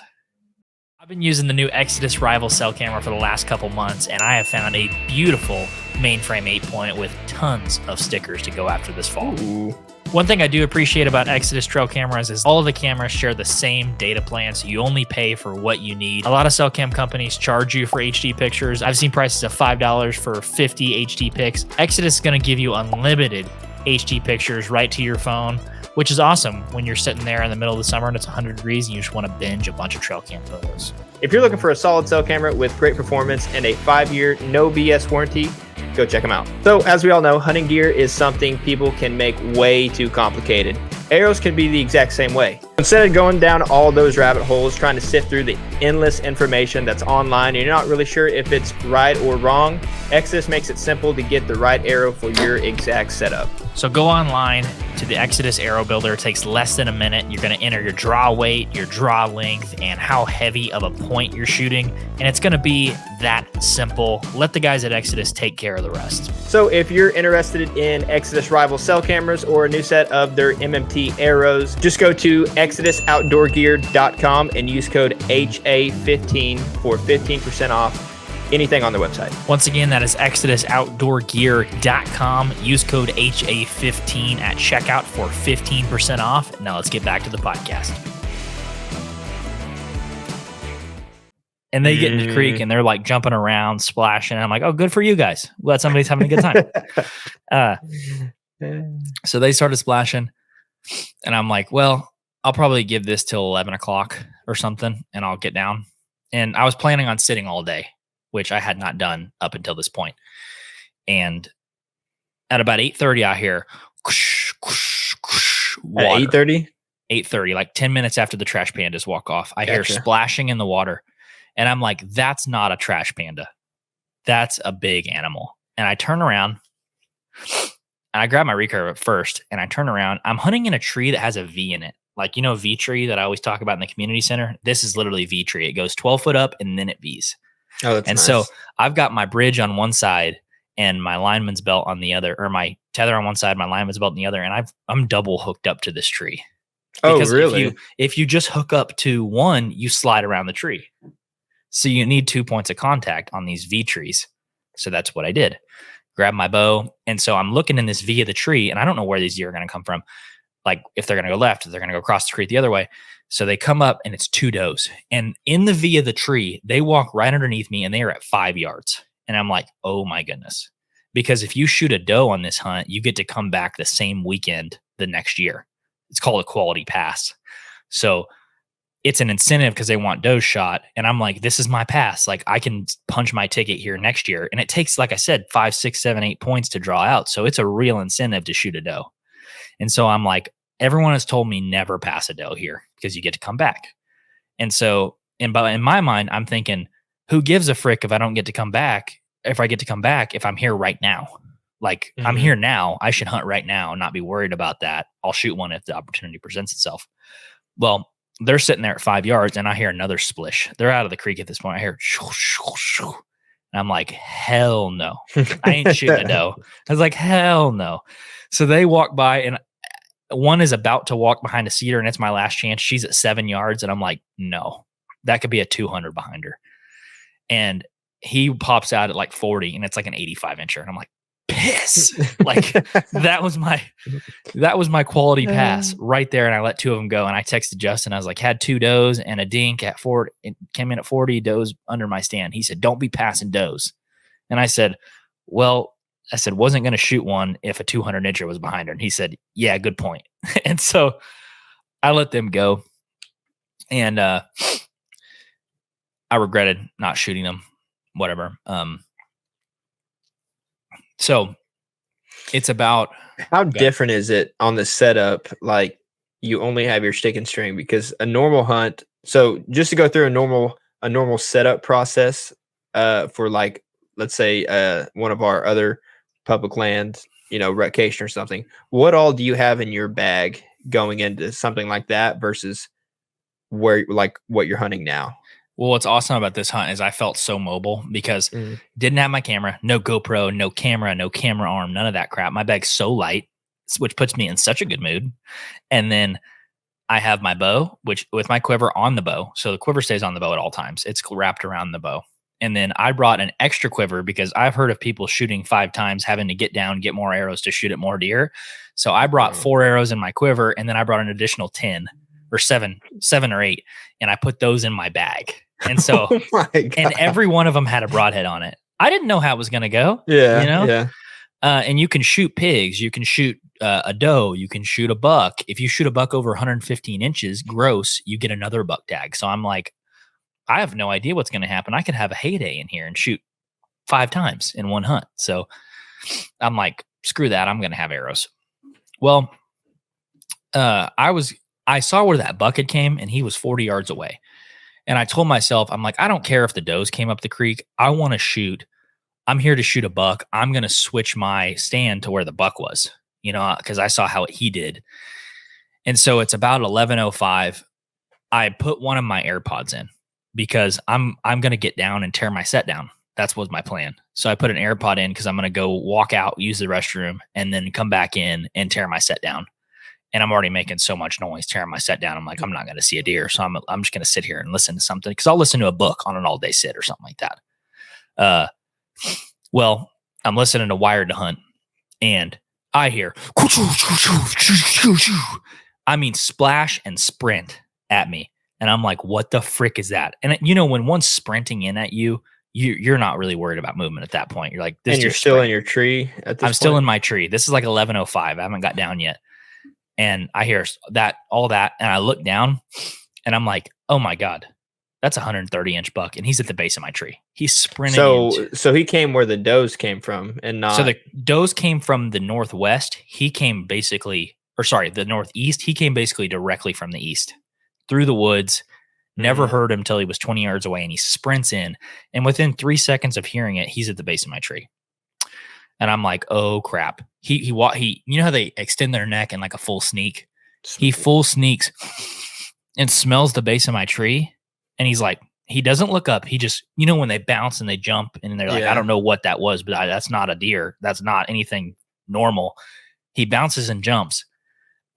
I've been using the new Exodus Rival cell camera for the last couple months, and I have found a beautiful mainframe 8-point with tons of stickers to go after this fall. Ooh. One thing I do appreciate about Exodus trail cameras is all of the cameras share the same data plan, so you only pay for what you need. A lot of cell cam companies charge you for HD pictures. I've seen prices of $5 for 50 HD pics. Exodus is going to give you unlimited HD pictures right to your phone, which is awesome when you're sitting there in the middle of the summer and it's 100 degrees and you just want to binge a bunch of trail cam photos. If you're looking for a solid cell camera with great performance and a 5-year no BS warranty, go check them out. So as we all know, hunting gear is something people can make way too complicated. Arrows can be the exact same way. Instead of going down all those rabbit holes, trying to sift through the endless information that's online and you're not really sure if it's right or wrong, Exodus makes it simple to get the right arrow for your exact setup. So go online to the Exodus Arrow Builder. It takes less than a minute. You're going to enter your draw weight, your draw length, and how heavy of a point you're shooting. And it's going to be that simple. Let the guys at Exodus take care of the rest. So if you're interested in Exodus rival cell cameras or a new set of their MMT arrows, just go to ExodusOutdoorGear.com and use code HA15 for 15% off anything on their website. Once again, that is ExodusOutdoorGear.com. Use code HA15 at checkout for 15% off. Now let's get back to the podcast. And they get in the creek and they're like jumping around, splashing. And I'm like, oh, good for you guys. Glad somebody's having a good time. So they started splashing. And I'm like, well, I'll probably give this till 11 o'clock or something and I'll get down. And I was planning on sitting all day, which I had not done up until this point. And at about 8:30, I hear whoosh, whoosh, whoosh, water. At 8:30? 8:30, like 10 minutes after the trash pandas walk off. I hear splashing in the water. And I'm like, that's not a trash panda. That's a big animal. And I turn around and I grab my recurve at first and I turn around. I'm hunting in a tree that has a V in it. Like, you know, V tree that I always talk about in the community center. This is literally V tree. It goes 12 foot up and then it V's. Oh, that's nice. So I've got my bridge on one side and my lineman's belt on the other, or my tether on one side, my lineman's belt on the other. And I'm double hooked up to this tree. Because really? If you just hook up to one, you slide around the tree. So you need 2 points of contact on these V trees. So that's what I did. Grab my bow. And so I'm looking in this V of the tree and I don't know where these deer are going to come from. Like if they're going to go left, if they're going to go across the creek the other way. So they come up and it's 2 does. And in the V of the tree, they walk right underneath me and they are at 5 yards. And I'm like, oh my goodness. Because if you shoot a doe on this hunt, you get to come back the same weekend the next year. It's called a quality pass. So it's an incentive because they want doe shot. And I'm like, this is my pass. Like I can punch my ticket here next year. And it takes, like I said, 5, 6, 7, 8 points to draw out. So it's a real incentive to shoot a doe. And so I'm like, everyone has told me never pass a doe here because you get to come back. And so in my mind, I'm thinking, who gives a frick if I don't get to come back? If I get to come back, if I'm here right now, like I'm here now, I should hunt right now and not be worried about that. I'll shoot one if the opportunity presents itself. Well, they're sitting there at 5 yards and I hear another splish. They're out of the creek at this point. I hear shoo, shoo, shoo. And I'm like, hell no. I ain't shooting a doe. I was like, hell no. So they walk by and one is about to walk behind a cedar and it's my last chance. She's at 7 yards. And I'm like, no, that could be a 200 behind her. And he pops out at like 40 and it's like an 85 incher. And I'm like, piss. Like that was my quality pass right there. And I let 2 of them go. And I texted Justin. I was like, had 2 does and a dink at 40. It came in at 40 does under my stand. He said, don't be passing does. And I said, wasn't going to shoot one if a 200 incher was behind her. And he said, yeah, good point. And so I let them go. And I regretted not shooting them, whatever. So it's about how different is it on the setup? Like you only have your stick and string because a normal hunt. So just to go through a normal setup process for like, let's say one of our other public land, recreation or something, what all do you have in your bag going into something like that versus where like what you're hunting now? Well, what's awesome about this hunt is I felt so mobile because didn't have my camera, no GoPro, no camera arm, none of that crap. My bag's so light, which puts me in such a good mood. And then I have my bow, which with my quiver on the bow. So the quiver stays on the bow at all times. It's wrapped around the bow. And then I brought an extra quiver because I've heard of people shooting 5 times, having to get down, get more arrows to shoot at more deer. So I brought 4 arrows in my quiver and then I brought an additional 10 or 7 or 8. And I put those in my bag. And so, and every one of them had a broadhead on it. I didn't know how it was going to go. Yeah. And you can shoot pigs, you can shoot a doe, you can shoot a buck. If you shoot a buck over 115 inches gross, you get another buck tag. So I'm like, I have no idea what's going to happen. I could have a heyday in here and shoot 5 times in one hunt. So I'm like, screw that. I'm going to have arrows. Well, I saw where that bucket came and he was 40 yards away. And I told myself, I'm like, I don't care if the does came up the creek. I want to shoot. I'm here to shoot a buck. I'm going to switch my stand to where the buck was, because I saw how he did. And so it's about 11:05. I put one of my AirPods in because I'm going to get down and tear my set down. That's was my plan. So I put an AirPod in because I'm going to go walk out, use the restroom, and then come back in and tear my set down. And I'm already making so much noise tearing my set down. I'm like, I'm not going to see a deer. So I'm just going to sit here and listen to something because I'll listen to a book on an all day sit or something like that. Well, I'm listening to Wired to Hunt and I hear, splash and sprint at me. And I'm like, what the frick is that? And when one's sprinting in at you, you're not really worried about movement at that point. You're like, this and you're still in your tree at this point? I'm still in my tree. This is like 11:05. I haven't got down yet. And I hear all that. And I look down and I'm like, oh my God, that's a 130-inch buck. And he's at the base of my tree. He's sprinting. So he came where the does came from and not. So the does came from the northwest. He came the northeast. He came basically directly from the east through the woods. Never heard him till he was 20 yards away. And he sprints in. And within 3 seconds of hearing it, he's at the base of my tree. And I'm like, oh crap. He you know how they extend their neck in like a full sneak? He full sneaks and smells the base of my tree. And he's like, he doesn't look up. He just, when they bounce and they jump and they're like, I don't know what that was, but that's not a deer. That's not anything normal. He bounces and jumps.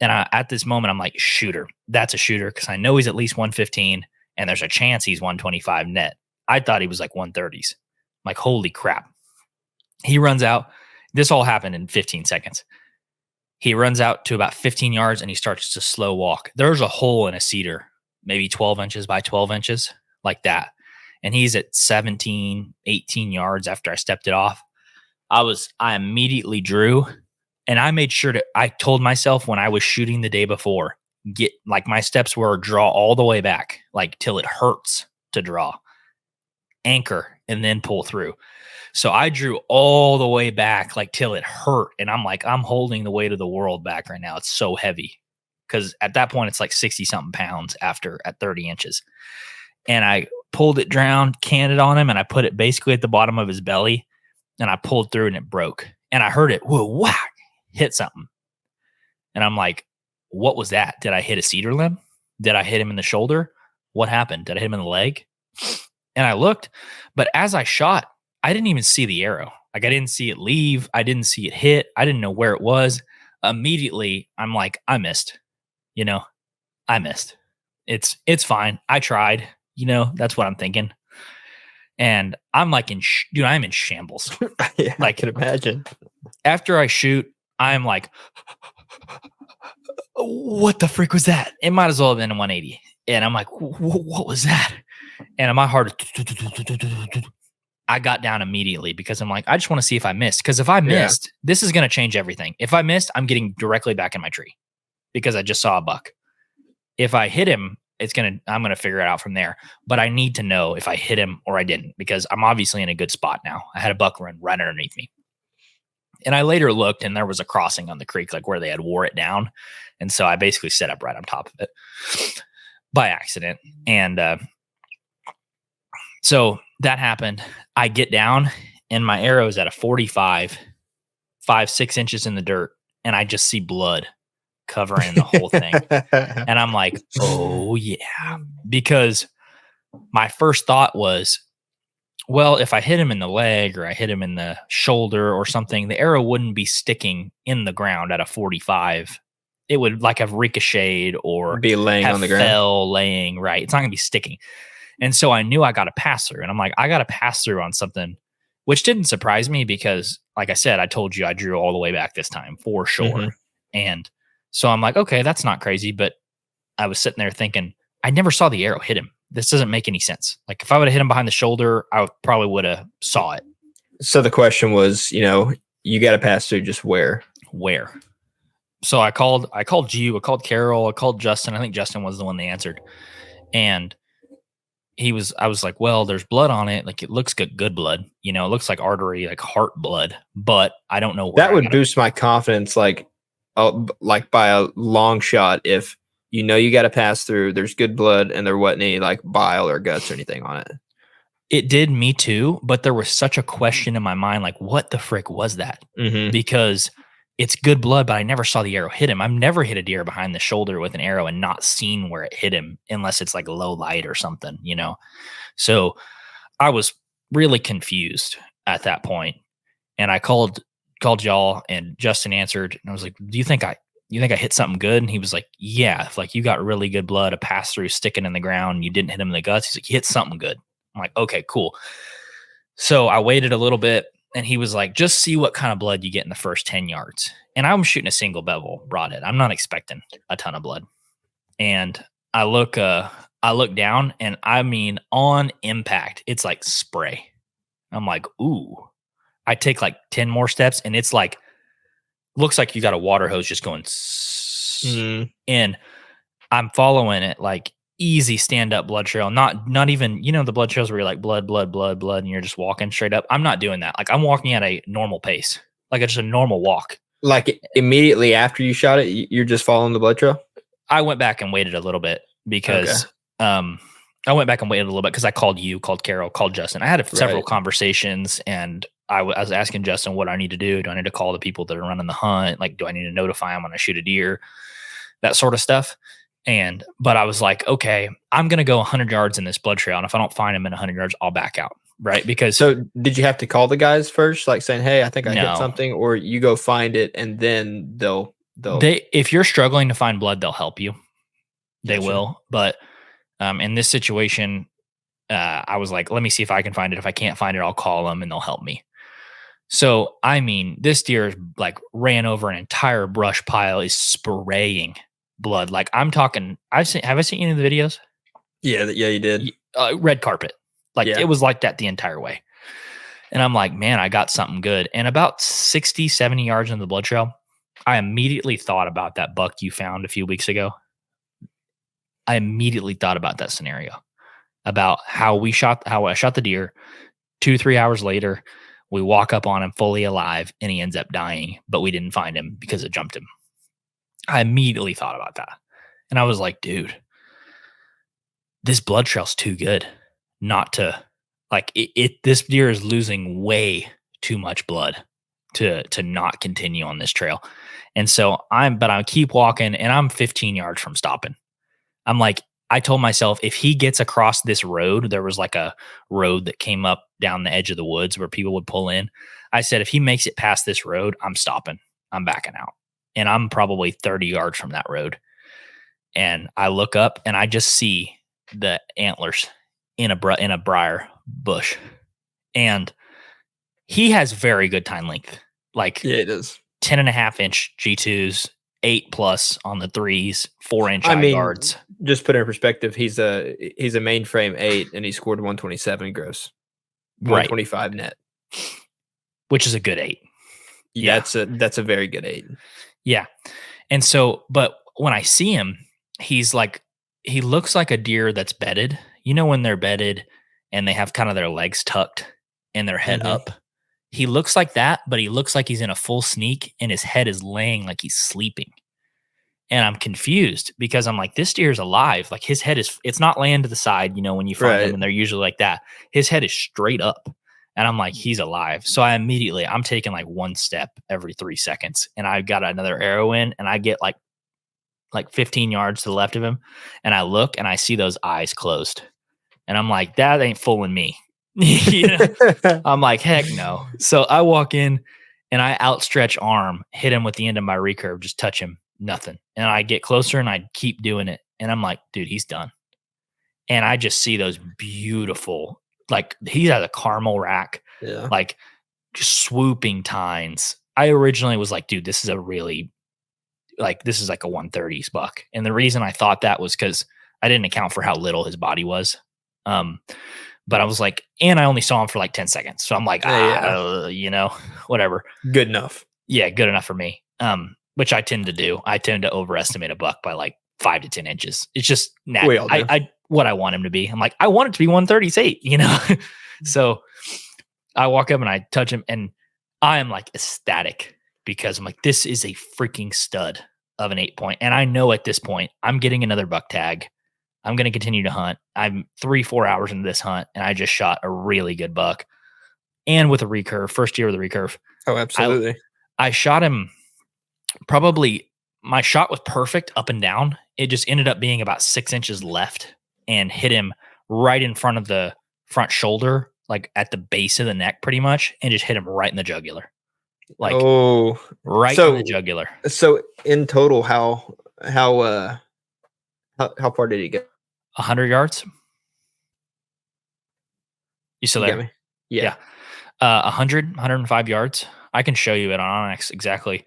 And at this moment, I'm like, shooter. That's a shooter because I know he's at least 115 and there's a chance he's 125 net. I thought he was like 130s. I'm like, holy crap. He runs out. This all happened in 15 seconds. He runs out to about 15 yards and he starts to slow walk. There's a hole in a cedar, maybe 12 inches by 12 inches, like that. And he's at 17, 18 yards after I stepped it off. I immediately drew and I made sure I told myself when I was shooting the day before, my steps were draw all the way back, like till it hurts to draw, anchor, and then pull through. So I drew all the way back, like till it hurt. And I'm like, I'm holding the weight of the world back right now. It's so heavy. Cause at that point it's like 60 something pounds at 30 inches. And I pulled it down, canned it on him. And I put it basically at the bottom of his belly and I pulled through and it broke. And I heard it, whoa, whack, hit something. And I'm like, what was that? Did I hit a cedar limb? Did I hit him in the shoulder? What happened? Did I hit him in the leg? And I looked, but as I shot, I didn't even see the arrow. Like I didn't see it leave. I didn't see it hit. I didn't know where it was. Immediately, I'm like, I missed. I missed. It's fine. I tried. That's what I'm thinking. And I'm like I'm in shambles. Yeah, I can imagine. After I shoot, I'm like, what the freak was that? It might as well have been a 180. And I'm like, what was that? And my heart, I got down immediately because I'm like, I just want to see if I missed. Because if I missed, this is going to change everything. If I missed, I'm getting directly back in my tree because I just saw a buck. If I hit him, I'm going to figure it out from there. But I need to know if I hit him or I didn't because I'm obviously in a good spot now. I had a buck run right underneath me. And I later looked and there was a crossing on the creek, like where they had wore it down. And so I basically set up right on top of it by accident. And so that happened. I get down and my arrow's at a 45, 6 inches in the dirt. And I just see blood covering the whole thing. And I'm like, oh yeah. Because my first thought was, well, if I hit him in the leg or I hit him in the shoulder or something, the arrow wouldn't be sticking in the ground at a 45. It would like have ricocheted or be laying on the ground. Laying, right. It's not going to be sticking. And so I knew I got to pass through. And I'm like, I got to pass through on something, which didn't surprise me because, like I said, I told you I drew all the way back this time for sure. Mm-hmm. And so I'm like, okay, that's not crazy. But I was sitting there thinking, I never saw the arrow hit him. This doesn't make any sense. Like if I would have hit him behind the shoulder, I probably would have saw it. So the question was, you got to pass through just where? So I called you, I called Carol, I called Justin. I think Justin was the one that answered. And I was like, well, there's blood on it. Like it looks good blood, it looks like artery, like heart blood, but I don't know where. That would boost my confidence like by a long shot if you got to pass through, there's good blood and there wasn't any like bile or guts or anything on it. It did me too, but there was such a question in my mind, like what the frick was that? Mm-hmm. Because it's good blood, but I never saw the arrow hit him. I've never hit a deer behind the shoulder with an arrow and not seen where it hit him unless it's like low light or something, So I was really confused at that point. And I called y'all and Justin answered and I was like, do you think I hit something good? And he was like, yeah, if like you got really good blood, a pass through sticking in the ground, and you didn't hit him in the guts. He's like, you hit something good. I'm like, okay, cool. So I waited a little bit. And he was like, just see what kind of blood you get in the first 10 yards. And I'm shooting a single bevel broadhead. I'm not expecting a ton of blood. And I look down and I mean, on impact, it's like spray. I'm like, ooh. I take like 10 more steps and it's like, looks like you got a water hose just going. And I'm following it like easy stand-up blood trail, not even the blood trails where you're like blood and you're just walking straight up. I'm not doing that. Like I'm walking at a normal pace, like it's just a normal walk. Like immediately after you shot it, you're just following the blood trail? I went back and waited a little bit because I called you, called Carol, called Justin. I had several conversations and I was asking Justin what I need to do. Do I need to call the people that are running the hunt? Like, do I need to notify them when I shoot a deer? That sort of stuff. But I was like, okay, I'm going to go 100 yards in this blood trail. And if I don't find him in 100 yards, I'll back out. Right. Because so did you have to call the guys first? Like saying, hey, I think I hit something, or you go find it and then if you're struggling to find blood, they'll help you. They will. But, in this situation, I was like, let me see if I can find it. If I can't find it, I'll call them and they'll help me. So, I mean, this deer like ran over an entire brush pile, is spraying blood. Like I'm talking, have I seen any of the videos? Yeah, you did. Red carpet. Like it was like that the entire way. And I'm like, man, I got something good. And about 60, 70 yards in the blood trail, I immediately thought about that buck you found a few weeks ago. I immediately thought about that scenario, about how I shot the deer. 2-3 hours later, we walk up on him fully alive and he ends up dying, but we didn't find him because it jumped him. I immediately thought about that. And I was like, dude, this blood trail's too good not to like it. This deer is losing way too much blood to not continue on this trail. And so I keep walking and I'm 15 yards from stopping. I'm like, I told myself if he gets across this road, there was like a road that came up down the edge of the woods where people would pull in. I said, if he makes it past this road, I'm stopping. I'm backing out. And I'm probably 30 yards from that road. And I look up and I just see the antlers in a briar bush. And he has very good tine length. Like it is 10.5-inch G2s, 8+ on the 3s, 4-inch eye guards. Just put it in perspective, he's a mainframe 8 and he scored 127 gross. 125 net. Which is a good 8. Yeah, that's a very good 8. Yeah. And so, but when I see him, he looks like a deer that's bedded. When they're bedded and they have kind of their legs tucked and their head up. He looks like that, but he looks like he's in a full sneak and his head is laying like he's sleeping. And I'm confused because I'm like, this deer is alive. Like his head it's not laying to the side, when you find them and they're usually like that. His head is straight up. And I'm like, he's alive. So I'm taking like one step every 3 seconds and I got another arrow in and I get like 15 yards to the left of him. And I look and I see those eyes closed and I'm like, that ain't fooling me. I'm like, heck no. So I walk in and I outstretch arm, hit him with the end of my recurve, just touch him, nothing. And I get closer and I keep doing it. And I'm like, dude, he's done. And I just see those beautiful, like he has a caramel rack, like just swooping tines. I originally was like, dude, this is like a 130s buck. And the reason I thought that was because I didn't account for how little his body was. But I was like, and I only saw him for like 10 seconds. So I'm like, whatever. Good enough. Yeah, good enough for me. Which I tend to do. I tend to overestimate a buck by like 5 to 10 inches. It's just We all do. I what I want him to be. I'm like, I want it to be 138, So I walk up and I touch him and I am like ecstatic because I'm like, this is a freaking stud of an 8-point. And I know at this point I'm getting another buck tag. I'm going to continue to hunt. I'm 3-4 hours into this hunt and I just shot a really good buck. And with a recurve, first year with a recurve. Oh, absolutely. I shot him probably, my shot was perfect up and down. It just ended up being about 6 inches left and hit him right in front of the front shoulder, like at the base of the neck pretty much, and just hit him right in the jugular. Like right in the jugular. So in total, how far did he get? 100 yards. You still there? Me? Yeah. 105 yards. I can show you it on Onyx exactly.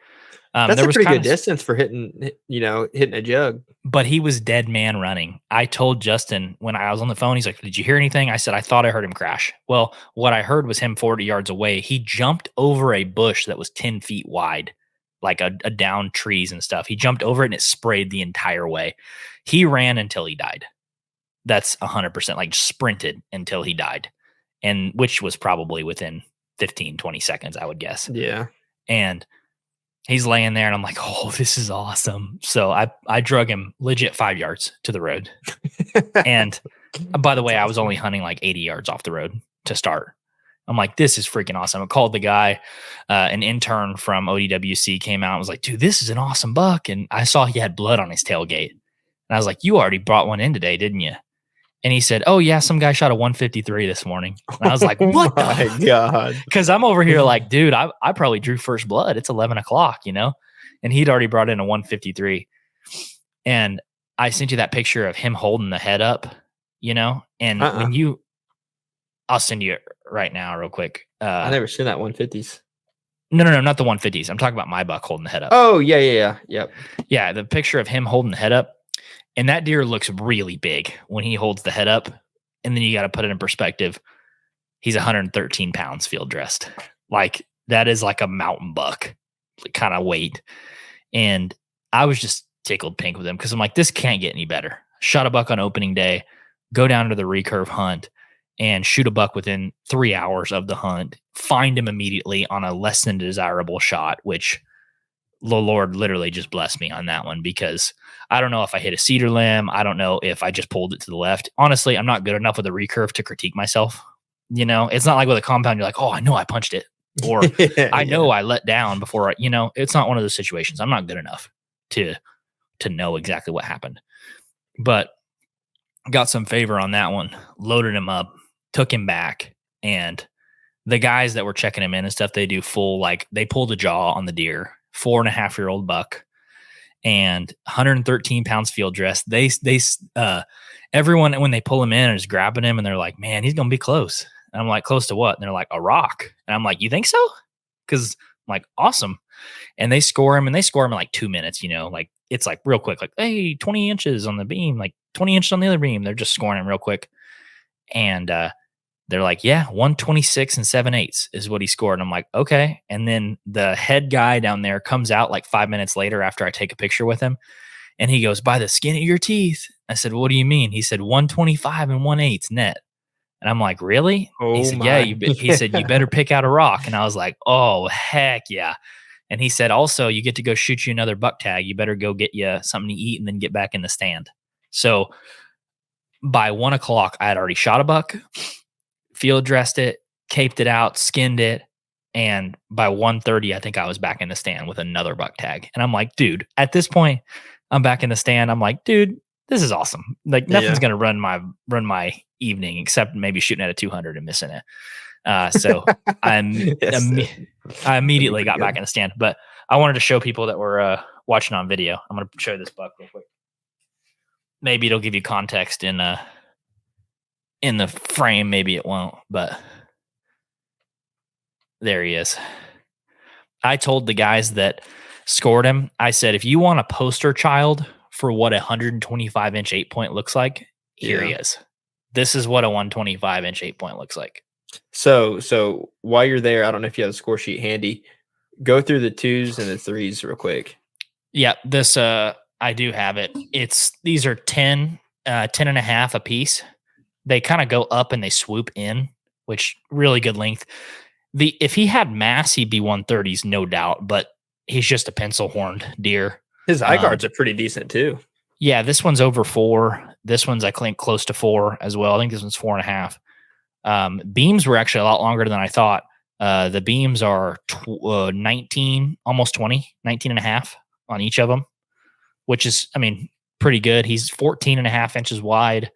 That's a pretty good distance for hitting a jug. But he was dead man running. I told Justin when I was on the phone, he's like, did you hear anything? I said, I thought I heard him crash. Well, what I heard was him 40 yards away. He jumped over a bush that was 10 feet wide, like a down trees and stuff. He jumped over it and it sprayed the entire way. He ran until he died. That's 100%, like sprinted until he died. And which was probably within 15, 20 seconds, I would guess. Yeah. And he's laying there and I'm like, oh, this is awesome. So I drug him legit 5 yards to the road. And by the way, I was only hunting like 80 yards off the road to start. I'm like, this is freaking awesome. I called the guy, an intern from ODWC came out and was like, dude, this is an awesome buck. And I saw he had blood on his tailgate. And I was like, you already brought one in today, didn't you? And he said, oh, yeah, some guy shot a 153 this morning. And I was like, what? Oh my God. Because I'm over here like, dude, I probably drew first blood. It's 11 o'clock, And he'd already brought in a 153. And I sent you that picture of him holding the head up, And when I'll send you it right now real quick. I never seen that 150s. No, not the 150s. I'm talking about my buck holding the head up. Oh, yeah. Yep. Yeah, the picture of him holding the head up. And that deer looks really big when he holds the head up. And then you got to put it in perspective. He's 113 pounds field dressed. Like that is like a mountain buck kind of weight. And I was just tickled pink with him because I'm like, this can't get any better. Shot a buck on opening day, go down to the recurve hunt and shoot a buck within 3 hours of the hunt, find him immediately on a less than desirable shot, which the Lord literally just blessed me on that one because I don't know if I hit a cedar limb. I don't know if I just pulled it to the left. Honestly, I'm not good enough with a recurve to critique myself. It's not like with a compound. You're like, oh, I know I punched it or I know I let down before, it's not one of those situations. I'm not good enough to know exactly what happened, but got some favor on that one, loaded him up, took him back. And the guys that were checking him in and stuff, they do full, like they pull the jaw on the deer, 4.5-year-old buck and 113 pounds field dress. They everyone, when they pull him in, is grabbing him and they're like, man, he's going to be close. And I'm like, close to what? And they're like, a rock. And I'm like, you think so? Cause I'm like, awesome. And they score him in like 2 minutes, like it's like real quick, like, hey, 20 inches on the beam, like 20 inches on the other beam. They're just scoring him real quick. And, they're like, yeah, 126 and 7/8 is what he scored. And I'm like, okay. And then the head guy down there comes out like 5 minutes later after I take a picture with him. And he goes, by the skin of your teeth. I said, what do you mean? He said, 125 and 1/8 net. And I'm like, really? He said, yeah. He said, you better pick out a rock. And I was like, oh, heck yeah. And he said, also, you get to go shoot you another buck tag. You better go get you something to eat and then get back in the stand. So by 1 o'clock, I had already shot a buck, field dressed it, caped it out, skinned it. And by 1:30, I think I was back in the stand with another buck tag. And I'm like, dude, at this point, I'm back in the stand. I'm like, dude, this is awesome. Like nothing's going to run my evening except maybe shooting at a 200 and missing it. So I immediately got back in the stand, but I wanted to show people that were watching on video. I'm going to show this buck real quick. Maybe it'll give you context in the frame. Maybe it won't, but there he is. I told the guys that scored him, I said, if you want a poster child for what a 125-inch 8-point looks like, here he is. this is what a 125-inch 8-point looks like. So while you're there, I don't know if you have a score sheet handy. Go through the 2s and the 3s real quick. Yeah, this I do have it. These are 10 and a half a piece. They kind of go up and they swoop in, which really good length. If he had mass, he'd be 130s, no doubt, but he's just a pencil horned deer. His eye guards are pretty decent too. Yeah, this one's over 4. This one's I think close to 4 as well. I think this one's 4.5. Beams were actually a lot longer than I thought. The beams are 19, almost 20, 19 and a half on each of them, which is, I mean, pretty good. He's 14 and a half inches wide.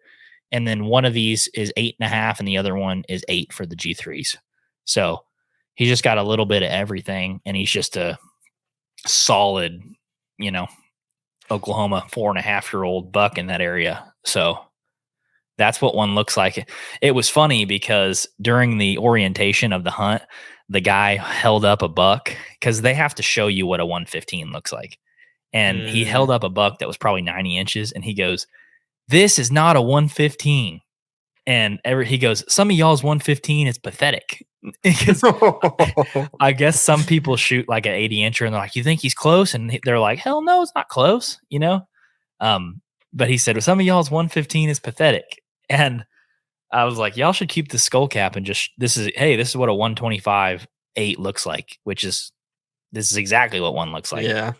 And then one of these is 8.5 and the other one is 8 for the G3s. So he just got a little bit of everything, and he's just a solid, Oklahoma 4.5-year-old buck in that area. So that's what one looks like. It was funny because during the orientation of the hunt, the guy held up a buck because they have to show you what a 115 looks like. And he held up a buck that was probably 90 inches, and he goes, "This is not a 115." And he goes, "Some of y'all's 115 is pathetic." I guess some people shoot like an 80-incher and they're like, "You think he's close?" And they're like, "Hell no, it's not close," But he said, "Some of y'all's 115 is pathetic." And I was like, y'all should keep the skull cap and just, this is what a 125/8 looks like, this is exactly what one looks like. Yeah.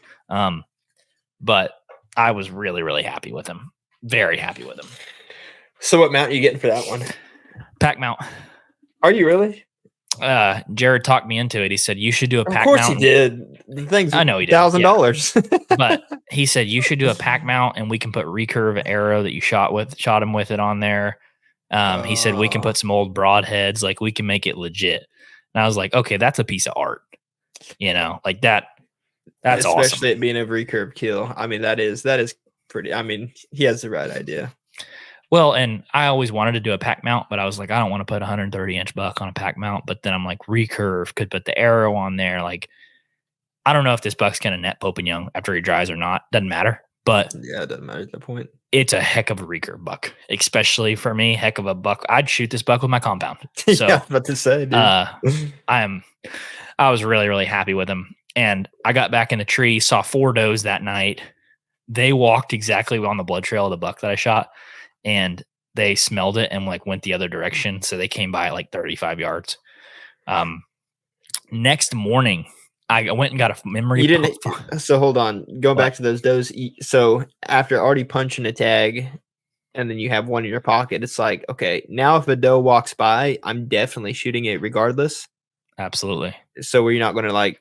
But I was really, really happy with him. Very happy with him. So what mount are you getting for that one? Pack mount. Are you really? Jared talked me into it. He said, you should do a pack mount. Of course he did. The thing's I know he did. $1,000. Yeah. But he said, you should do a pack mount and we can put recurve arrow that you shot him with it on there. He said, we can put some old broadheads. Like we can make it legit. And I was like, okay, that's a piece of art, like that. That's especially awesome. It being a recurve kill. I mean, that is pretty, I mean, he has the right idea. Well, and I always wanted to do a pack mount, but I was like, I don't want to put a 130-inch buck on a pack mount. But then I'm like, recurve could put the arrow on there. Like, I don't know if this buck's going to net Pope and Young after he dries or not. Doesn't matter. But yeah, it doesn't matter at that point. It's a heck of a recurve buck, especially for me. Heck of a buck. I'd shoot this buck with my compound. So, yeah, about to say, dude. I was really, really happy with him. And I got back in the tree, saw 4 does that night. They walked exactly on the blood trail of the buck that I shot. And they smelled it and like went the other direction. So they came by at like 35 yards. Next morning, I went and got a memory. So hold on, going back to those does. So after already punching a tag, and then you have one in your pocket, it's like, okay, now if a doe walks by, I'm definitely shooting it regardless. Absolutely. So were you not going to like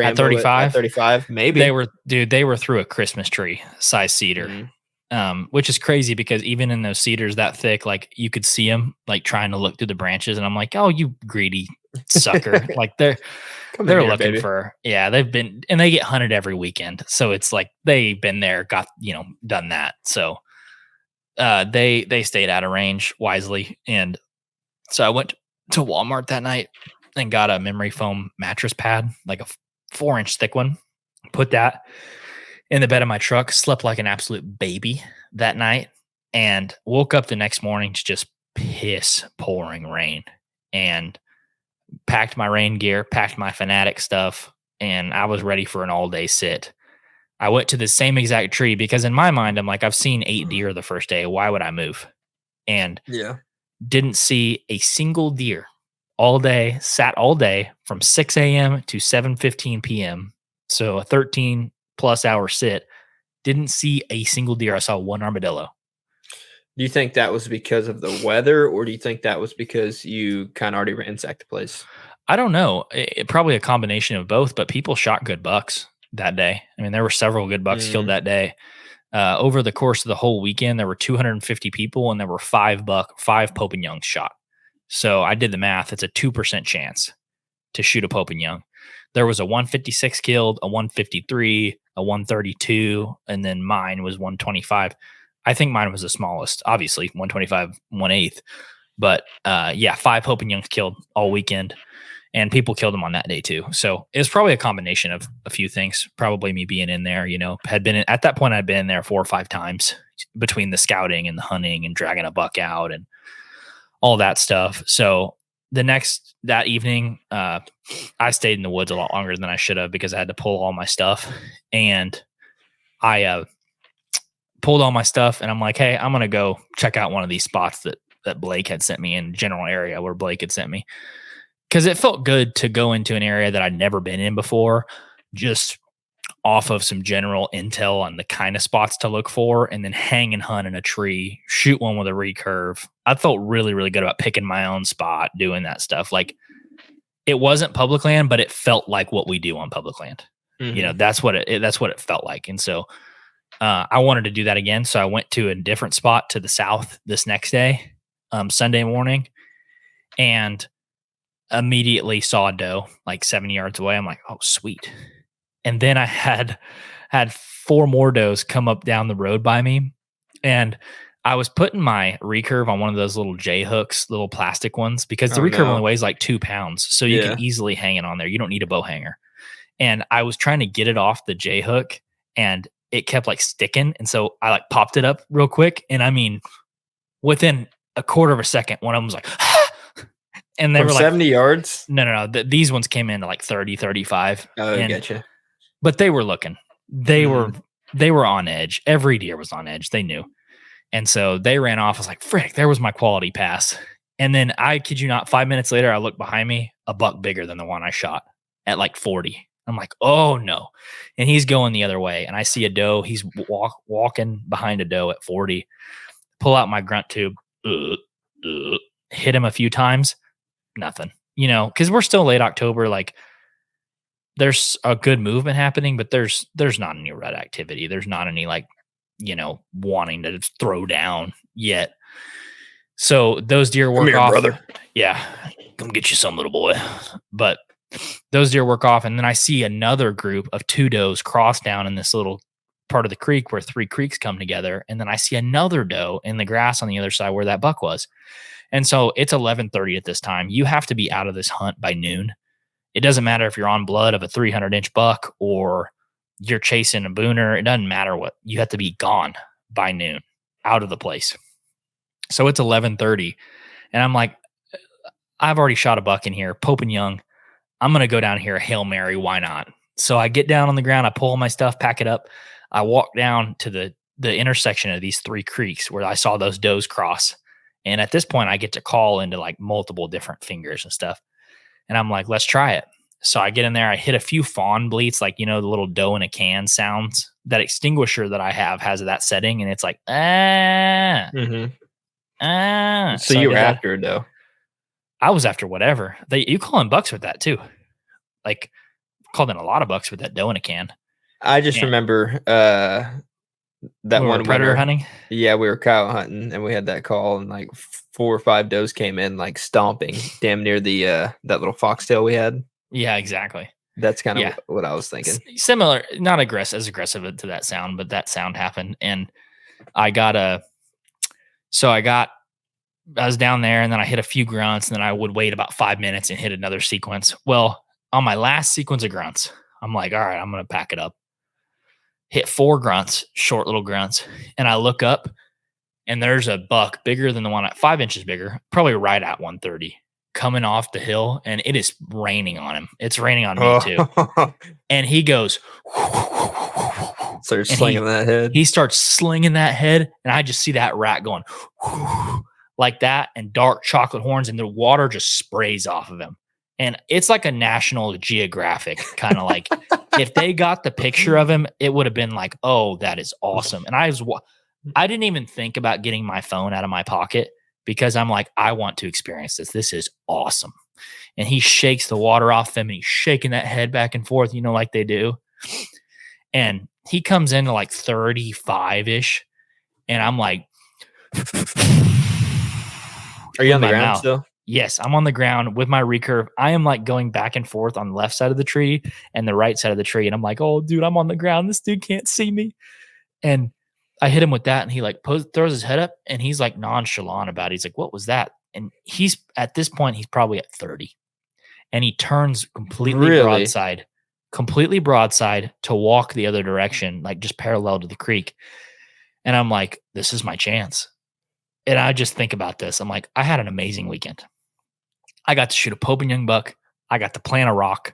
at 35? At 35, maybe they were through a Christmas tree size cedar. Mm-hmm. Which is crazy because even in those cedars that thick, like you could see them like trying to look through the branches, and I'm like, oh, you greedy sucker! Like they're looking for, they've been, and they get hunted every weekend, so it's like they've been there, got done that, so they stayed out of range wisely, and so I went to Walmart that night and got a memory foam mattress pad, like a 4-inch thick one, put that in the bed of my truck, slept like an absolute baby that night, and woke up the next morning to just piss pouring rain, and packed my rain gear, packed my Fanatic stuff, and I was ready for an all-day sit. I went to the same exact tree because in my mind, I'm like, I've seen 8 deer the first day. Why would I move? And didn't see a single deer all day, sat all day from 6 a.m. to 7:15 p.m. So a 13+ hour sit, didn't see a single deer. I saw one armadillo. Do you think that was because of the weather, or do you think that was because you kind of already ransacked the place? I don't know. Probably a combination of both, but people shot good bucks that day. I mean, there were several good bucks killed that day. Over the course of the whole weekend, there were 250 people, and there were 5 Pope and Youngs shot. So I did the math. It's a 2% chance to shoot a Pope and Young. There was a 156 killed, a 153, a 132, and then mine was 125. I think mine was the smallest, obviously 125, 1/8. But 5 Pope and Youngs killed all weekend, and people killed them on that day too. So it was probably a combination of a few things. Probably me being in there, had been at that point, I'd been in there 4 or 5 times between the scouting and the hunting and dragging a buck out and all that stuff. So that evening, I stayed in the woods a lot longer than I should have because I had to pull all my stuff. And I pulled all my stuff and I'm like, hey, I'm going to go check out one of these spots that Blake had sent me in general area where Blake had sent me. Because it felt good to go into an area that I'd never been in before, just off of some general intel on the kind of spots to look for, and then hang and hunt in a tree, shoot one with a recurve. I felt really, really good about picking my own spot, doing that stuff. Like, it wasn't public land, but it felt like what we do on public land. Mm-hmm. That's what it felt like. And so I wanted to do that again. So I went to a different spot to the south this next day, Sunday morning, and immediately saw a doe like 70 yards away. I'm like, oh, sweet. And then I had 4 more does come up down the road by me. And I was putting my recurve on one of those little J hooks, little plastic ones, because the recurve only weighs like 2 pounds. So you can easily hang it on there. You don't need a bow hanger. And I was trying to get it off the J hook and it kept like sticking. And so I like popped it up real quick. And I mean, within a quarter of a second, one of them was like, and they From were like 70 yards. No. These ones came in to like 30, 35. Oh, I gotcha. But they were looking. They were on edge. Every deer was on edge. They knew. And so they ran off. I was like, frick, there was my quality pass. And then I kid you not, 5 minutes later, I look behind me, a buck bigger than the one I shot at like 40. I'm like, oh no. And he's going the other way. And I see a doe. He's walking behind a doe at 40. Pull out my grunt tube, hit him a few times. Nothing, because we're still late October. Like, there's a good movement happening, but there's not any red activity. There's not any like, wanting to throw down yet. So those deer work off. Brother. Yeah. Come get you some, little boy. But those deer work off. And then I see another group of 2 does cross down in this little part of the creek where 3 creeks come together. And then I see another doe in the grass on the other side where that buck was. And so it's 11:30 at this time. You have to be out of this hunt by noon. It doesn't matter if you're on blood of a 300-inch buck or you're chasing a booner. It doesn't matter what. You have to be gone by noon, out of the place. So it's 11:30. And I'm like, I've already shot a buck in here, Pope and Young. I'm going to go down here, Hail Mary. Why not? So I get down on the ground. I pull my stuff, pack it up. I walk down to the intersection of these 3 creeks where I saw those does cross. And at this point, I get to call into like multiple different fingers and stuff. And I'm like, let's try it. So I get in there. I hit a few fawn bleats, like, the little doe in a can sounds. That extinguisher that I have has that setting. And it's like, So you were after it, though. I was after whatever. You call in bucks with that too. Like, called in a lot of bucks with that doe in a can. I just remember that one predator hunting. Yeah, we were coyote hunting and we had that call, and like 4 or 5 does came in like stomping damn near the that little foxtail we had. Yeah, exactly. That's kind of what I was thinking. Similar, not as aggressive to that sound, but that sound happened. And I was down there, and then I hit a few grunts, and then I would wait about 5 minutes and hit another sequence. Well, on my last sequence of grunts, I'm like, all right, I'm going to pack it up. Hit 4 grunts, short little grunts. And I look up, and there's a buck bigger than the one at 5 inches bigger, probably right at 130, coming off the hill. And it is raining on him. It's raining on me too. And he goes, starts slinging that head. He starts slinging that head. And I just see that rat going like that, and dark chocolate horns, and the water just sprays off of him. And it's like a National Geographic kind of like, if they got the picture of him, it would have been like, oh, that is awesome. And I didn't even think about getting my phone out of my pocket because I'm like, I want to experience this. This is awesome. And he shakes the water off him, and he's shaking that head back and forth, like they do. And he comes into like 35-ish. And I'm like, are you on the ground still? Yes, I'm on the ground with my recurve. I am like going back and forth on the left side of the tree and the right side of the tree. And I'm like, oh, dude, I'm on the ground. This dude can't see me. And I hit him with that, and he like throws his head up, and he's like nonchalant about it. He's like, what was that? And he's at this point, he's probably at 30. And he turns completely broadside to walk the other direction, like just parallel to the creek. And I'm like, this is my chance. And I just think about this. I'm like, I had an amazing weekend. I got to shoot a Pope and Young buck. I got to plant a rock.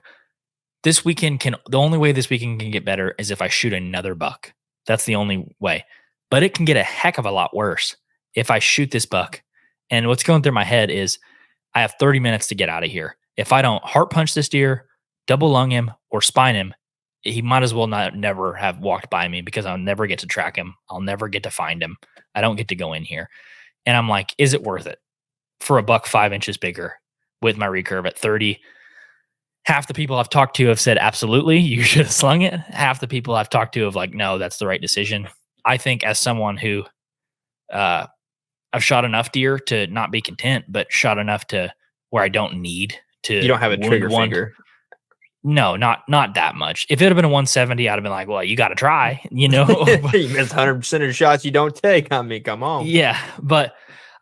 The only way this weekend can get better is if I shoot another buck. That's the only way. But it can get a heck of a lot worse if I shoot this buck. And what's going through my head is I have 30 minutes to get out of here. If I don't heart punch this deer, double lung him, or spine him, he might as well never have walked by me because I'll never get to track him. I'll never get to find him. I don't get to go in here. And I'm like, is it worth it for a buck 5 inches bigger with my recurve at 30? Half the people I've talked to have said, absolutely, you should have slung it. Half the people I've talked to have like, no, that's the right decision. I think as someone who I've shot enough deer to not be content, but shot enough to where I don't need to. You don't have a trigger finger. No, not that much. If it had been a 170, I'd have been like, well, you got to try, You miss 100% of the shots you don't take. I mean, come on. Yeah. But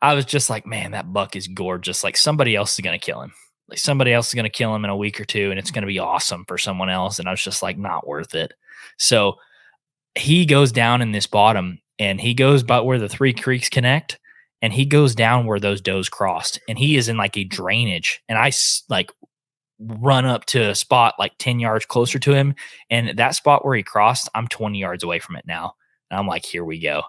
I was just like, man, that buck is gorgeous. Like somebody else is going to kill him. Like somebody else is going to kill him in a week or two, and it's going to be awesome for someone else. And I was just like, not worth it. So he goes down in this bottom, and he goes about where the 3 creeks connect, and he goes down where those does crossed, and he is in like a drainage. And I like run up to a spot like 10 yards closer to him. And that spot where he crossed, I'm 20 yards away from it now. And I'm like, here we go.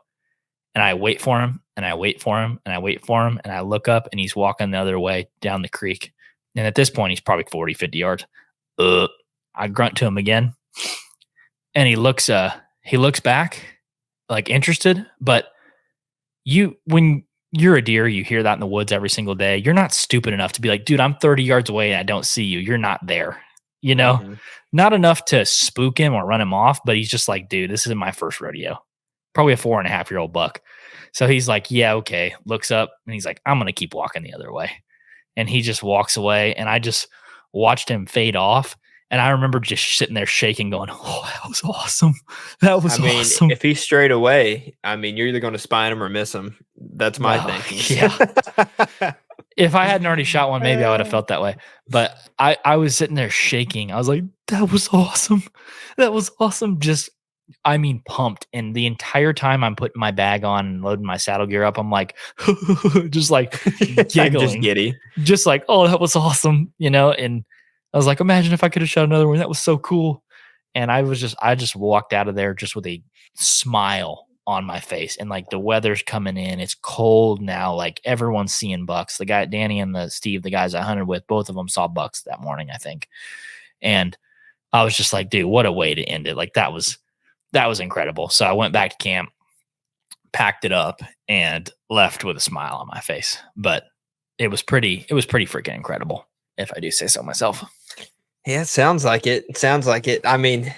And I wait for him, and I wait for him, and I wait for him. And I look up, and he's walking the other way down the creek. And at this point, he's probably 40, 50 yards. I grunt to him again. And he looks back like interested. But when you're a deer, you hear that in the woods every single day. You're not stupid enough to be like, dude, I'm 30 yards away and I don't see you. You're not there. Not enough to spook him or run him off. But he's just like, dude, this isn't my first rodeo. Probably a 4.5-year-old buck. So he's like, yeah, okay. Looks up and he's like, I'm going to keep walking the other way. And he just walks away, and I just watched him fade off. And I remember just sitting there shaking, going, oh, that was awesome. That was awesome. If he's straight away, I mean, you're either going to spine him or miss him. That's my thinking. Yeah. If I hadn't already shot one, maybe I would have felt that way. But I was sitting there shaking. I was like, that was awesome. That was awesome. Just, I mean, pumped. And the entire time I'm putting my bag on and loading my saddle gear up, I'm like, just like giggling. Just giddy. Just like, oh, that was awesome. And I was like, imagine if I could have shot another one. That was so cool. And I just walked out of there just with a smile on my face. And like the weather's coming in. It's cold now. Like everyone's seeing bucks. The guy, Danny and Steve, the guys I hunted with, both of them saw bucks that morning, I think. And I was just like, dude, what a way to end it. Like that was incredible. So I went back to camp, packed it up, and left with a smile on my face. But it was pretty freaking incredible, if I do say so myself. Yeah, it sounds like it. I mean,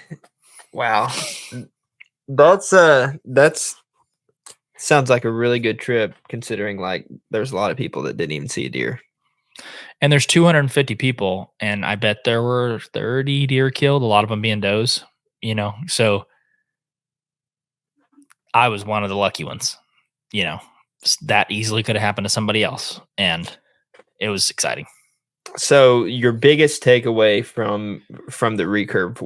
wow. That's sounds like a really good trip, considering like there's a lot of people that didn't even see a deer. And there's 250 people, and I bet there were 30 deer killed, a lot of them being does, so I was one of the lucky ones, that easily could have happened to somebody else. And it was exciting. So your biggest takeaway from the recurve,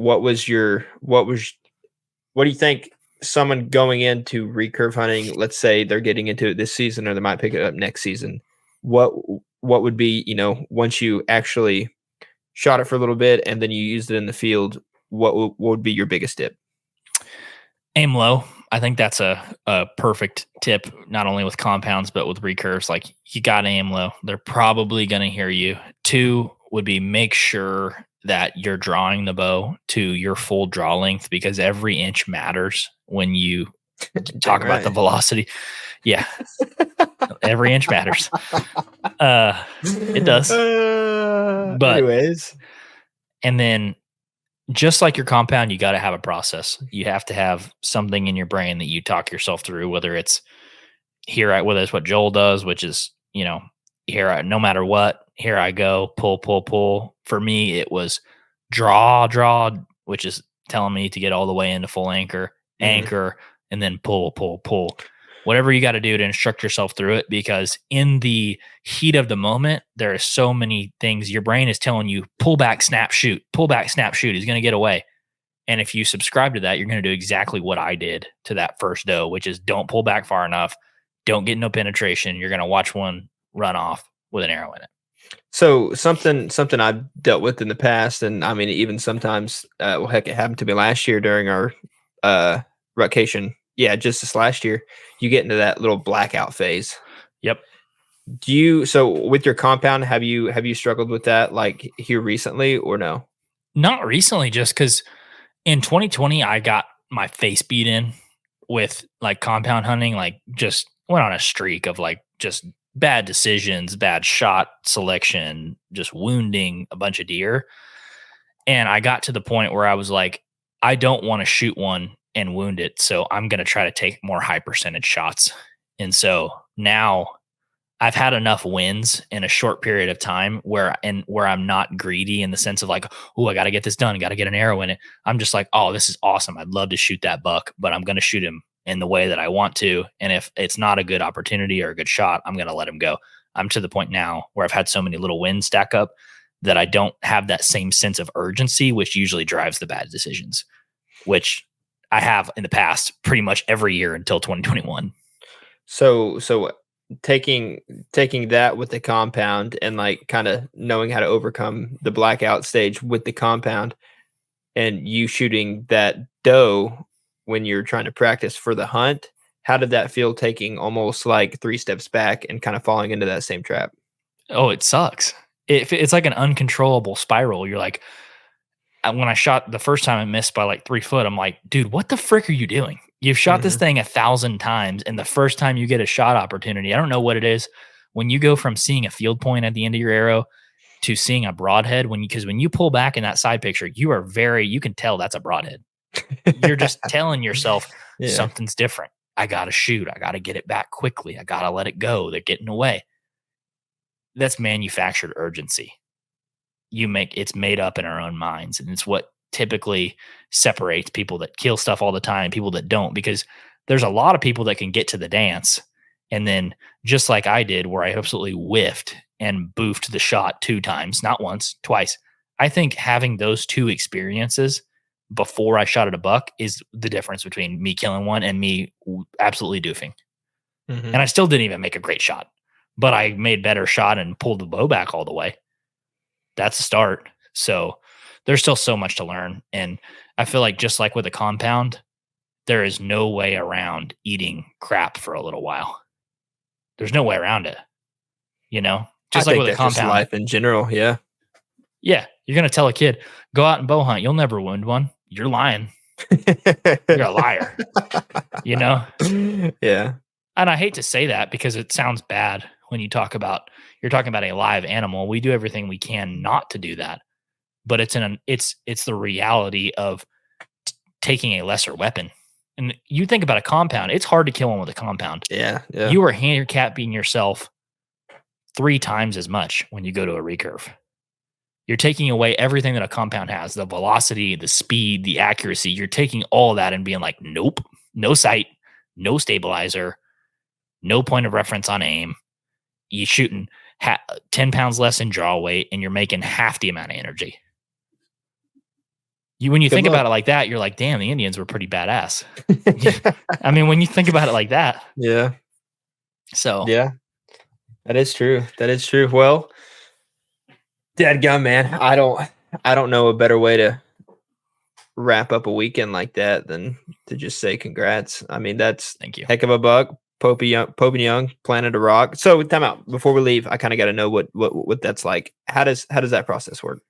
what do you think someone going into recurve hunting, let's say they're getting into it this season or they might pick it up next season, what would be, once you actually shot it for a little bit and then you used it in the field, what would be your biggest tip? Aim low. I think that's a perfect tip, not only with compounds, but with recurves. Like you got to aim low. They're probably going to hear you. 2 would be make sure that you're drawing the bow to your full draw length, because every inch matters when you talk about the velocity. Yeah. Every inch matters. It does. But anyways. And then just like your compound, you got to have a process. You have to have something in your brain that you talk yourself through, whether it's whether it's what Joel does, which is, no matter what, here I go, pull. For me, it was draw, which is telling me to get all the way into full anchor, and then pull. Whatever you got to do to instruct yourself through it, because in the heat of the moment, there are so many things. Your brain is telling you, pull back, snap, shoot. He's going to get away. And if you subscribe to that, you're going to do exactly what I did to that first doe, which is don't pull back far enough. Don't get no penetration. You're going to watch one run off with an arrow in it. So something I've dealt with in the past, and I mean even sometimes, well, heck, it happened to me last year during our rutcation. Yeah, just this last year, you get into that little blackout phase. Yep. So with your compound, have you struggled with that like here recently or no? Not recently, just because in 2020 I got my face beat in with like compound hunting, like just went on a streak of like just bad decisions, bad shot selection, just wounding a bunch of deer. And I got to the point where I was like, I don't want to shoot one and wound it. So I'm going to try to take more high percentage shots. And so now I've had enough wins in a short period of time where I'm not greedy in the sense of like, oh, I got to get this done. Got to get an arrow in it. I'm just like, oh, this is awesome. I'd love to shoot that buck, but I'm going to shoot him in the way that I want to. And if it's not a good opportunity or a good shot, I'm going to let him go. I'm to the point now where I've had so many little wins stack up that I don't have that same sense of urgency, which usually drives the bad decisions, which I have in the past pretty much every year until 2021. So taking that with the compound and like kind of knowing how to overcome the blackout stage with the compound, and you shooting that doe when you're trying to practice for the hunt, how did that feel taking almost like 3 steps back and kind of falling into that same trap? Oh, it sucks. It's like an uncontrollable spiral. You're like, when I shot the first time, I missed by like 3 foot. I'm like, dude, what the frick are you doing? You've shot this thing 1,000 times, and the first time you get a shot opportunity, I don't know what it is. When you go from seeing a field point at the end of your arrow to seeing a broadhead, because when you pull back in that side picture, you can tell that's a broadhead. You're just telling yourself something's different. I got to shoot. I got to get it back quickly. I got to let it go. They're getting away. That's manufactured urgency. It's made up in our own minds. And it's what typically separates people that kill stuff all the time, people that don't, because there's a lot of people that can get to the dance. And then just like I did, where I absolutely whiffed and boofed the shot 2 times, not once, twice. I think having those 2 experiences before I shot at a buck is the difference between me killing one and me absolutely doofing. And I still didn't even make a great shot, but I made better shot and pulled the bow back all the way. That's a start. So there's still so much to learn. And I feel like just like with a compound, there is no way around eating crap for a little while. There's no way around it. Just like with a compound. Life in general. Yeah. Yeah. You're going to tell a kid, go out and bow hunt. You'll never wound one. You're lying. You're a liar. Yeah. And I hate to say that because it sounds bad when you're talking about a live animal. We do everything we can not to do that, but it's the reality of taking a lesser weapon. And you think about a compound, it's hard to kill one with a compound. Yeah. You are handicapping yourself 3 times as much when you go to a recurve. You're taking away everything that a compound has, the velocity, the speed, the accuracy. You're taking all that and being like, nope, no sight, no stabilizer, no point of reference on aim. You're shooting 10 pounds less in draw weight, and you're making half the amount of energy. When you think about it like that, you're like, damn, the Indians were pretty badass. I mean, when you think about it like that. Yeah. So. Yeah. That is true. Well, dadgum, man, I don't know a better way to wrap up a weekend like that than to just say congrats. I mean, that's thank you. Heck of a buck. Pope and Young planted a rock. So time out before we leave. I kind of got to know what that's like. How does that process work?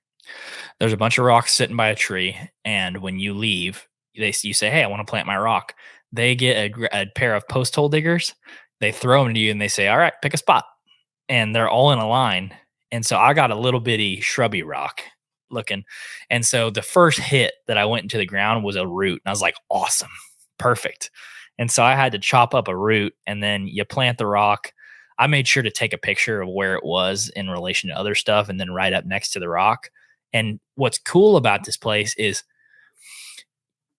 There's a bunch of rocks sitting by a tree, and when you leave, you say, "Hey, I want to plant my rock." They get a pair of post hole diggers. They throw them to you, and they say, "All right, pick a spot." And they're all in a line. And so I got a little bitty shrubby rock looking. And so the first hit that I went into the ground was a root. And I was like, awesome, perfect. And so I had to chop up a root, and then you plant the rock. I made sure to take a picture of where it was in relation to other stuff, and then right up next to the rock. And what's cool about this place is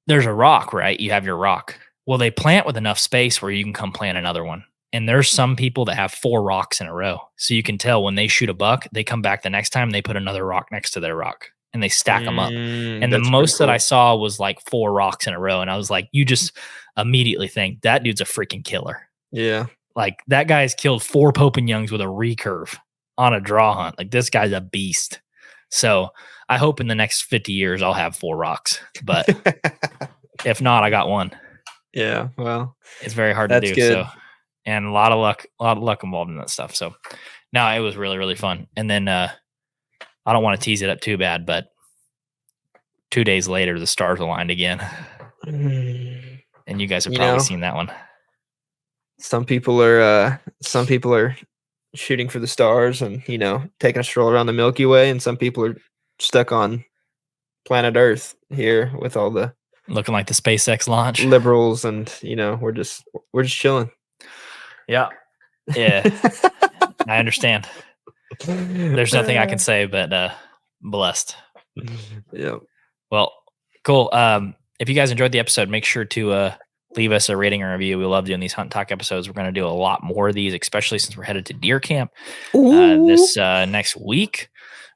there's a rock, right? You have your rock. Well, they plant with enough space where you can come plant another one. And there's some people that have 4 rocks in a row. So you can tell when they shoot a buck, they come back the next time, they put another rock next to their rock. and they stack them up. And the That's pretty most that I cool. saw was like 4 rocks in a row. And I was like, you just immediately think that dude's a freaking killer. Yeah. Like that guy's killed 4 Pope and Youngs with a recurve on a draw hunt. Like this guy's a beast. So I hope in the next 50 years I'll have 4 rocks. But if not, I got 1. Yeah. Well, It's very hard to do. good. So, and a lot of luck involved in that stuff. So no, it was really, really fun. And then I don't want to tease it up too bad, but 2 days later the stars aligned again. And you guys have probably seen that one. Some people are shooting for the stars and, taking a stroll around the Milky Way, and some people are stuck on planet Earth here with all the looking like the SpaceX launch liberals, and we're just chilling. Yeah. I understand. There's nothing I can say but blessed. Yeah. Well, cool. If you guys enjoyed the episode, make sure to leave us a rating or review. We love doing these hunt talk episodes. We're going to do a lot more of these, especially since we're headed to deer camp this next week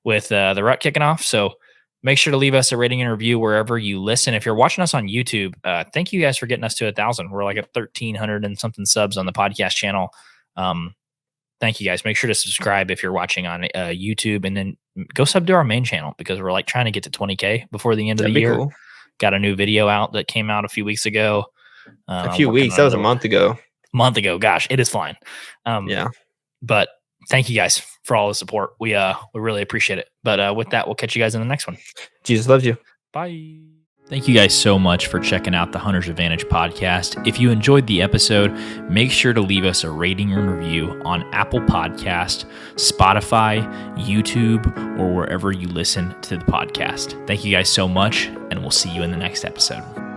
with the rut kicking off. So make sure to leave us a rating and review wherever you listen. If you're watching us on YouTube, thank you guys for getting us to 1,000. We're like at 1,300 and something subs on the podcast channel. Thank you guys. Make sure to subscribe if you're watching on YouTube, and then go sub to our main channel because we're like trying to get to 20K before the end of the year. Cool. Got a new video out that came out a few weeks ago. A few weeks. That was a month ago. Gosh, it is flying. Yeah. But thank you guys for all the support. We really appreciate it. But with that, we'll catch you guys in the next one. Jesus loves you. Bye. Thank you guys so much for checking out the Hunter's Advantage podcast. If you enjoyed the episode, make sure to leave us a rating and review on Apple Podcast, Spotify, YouTube, or wherever you listen to the podcast. Thank you guys so much, and we'll see you in the next episode.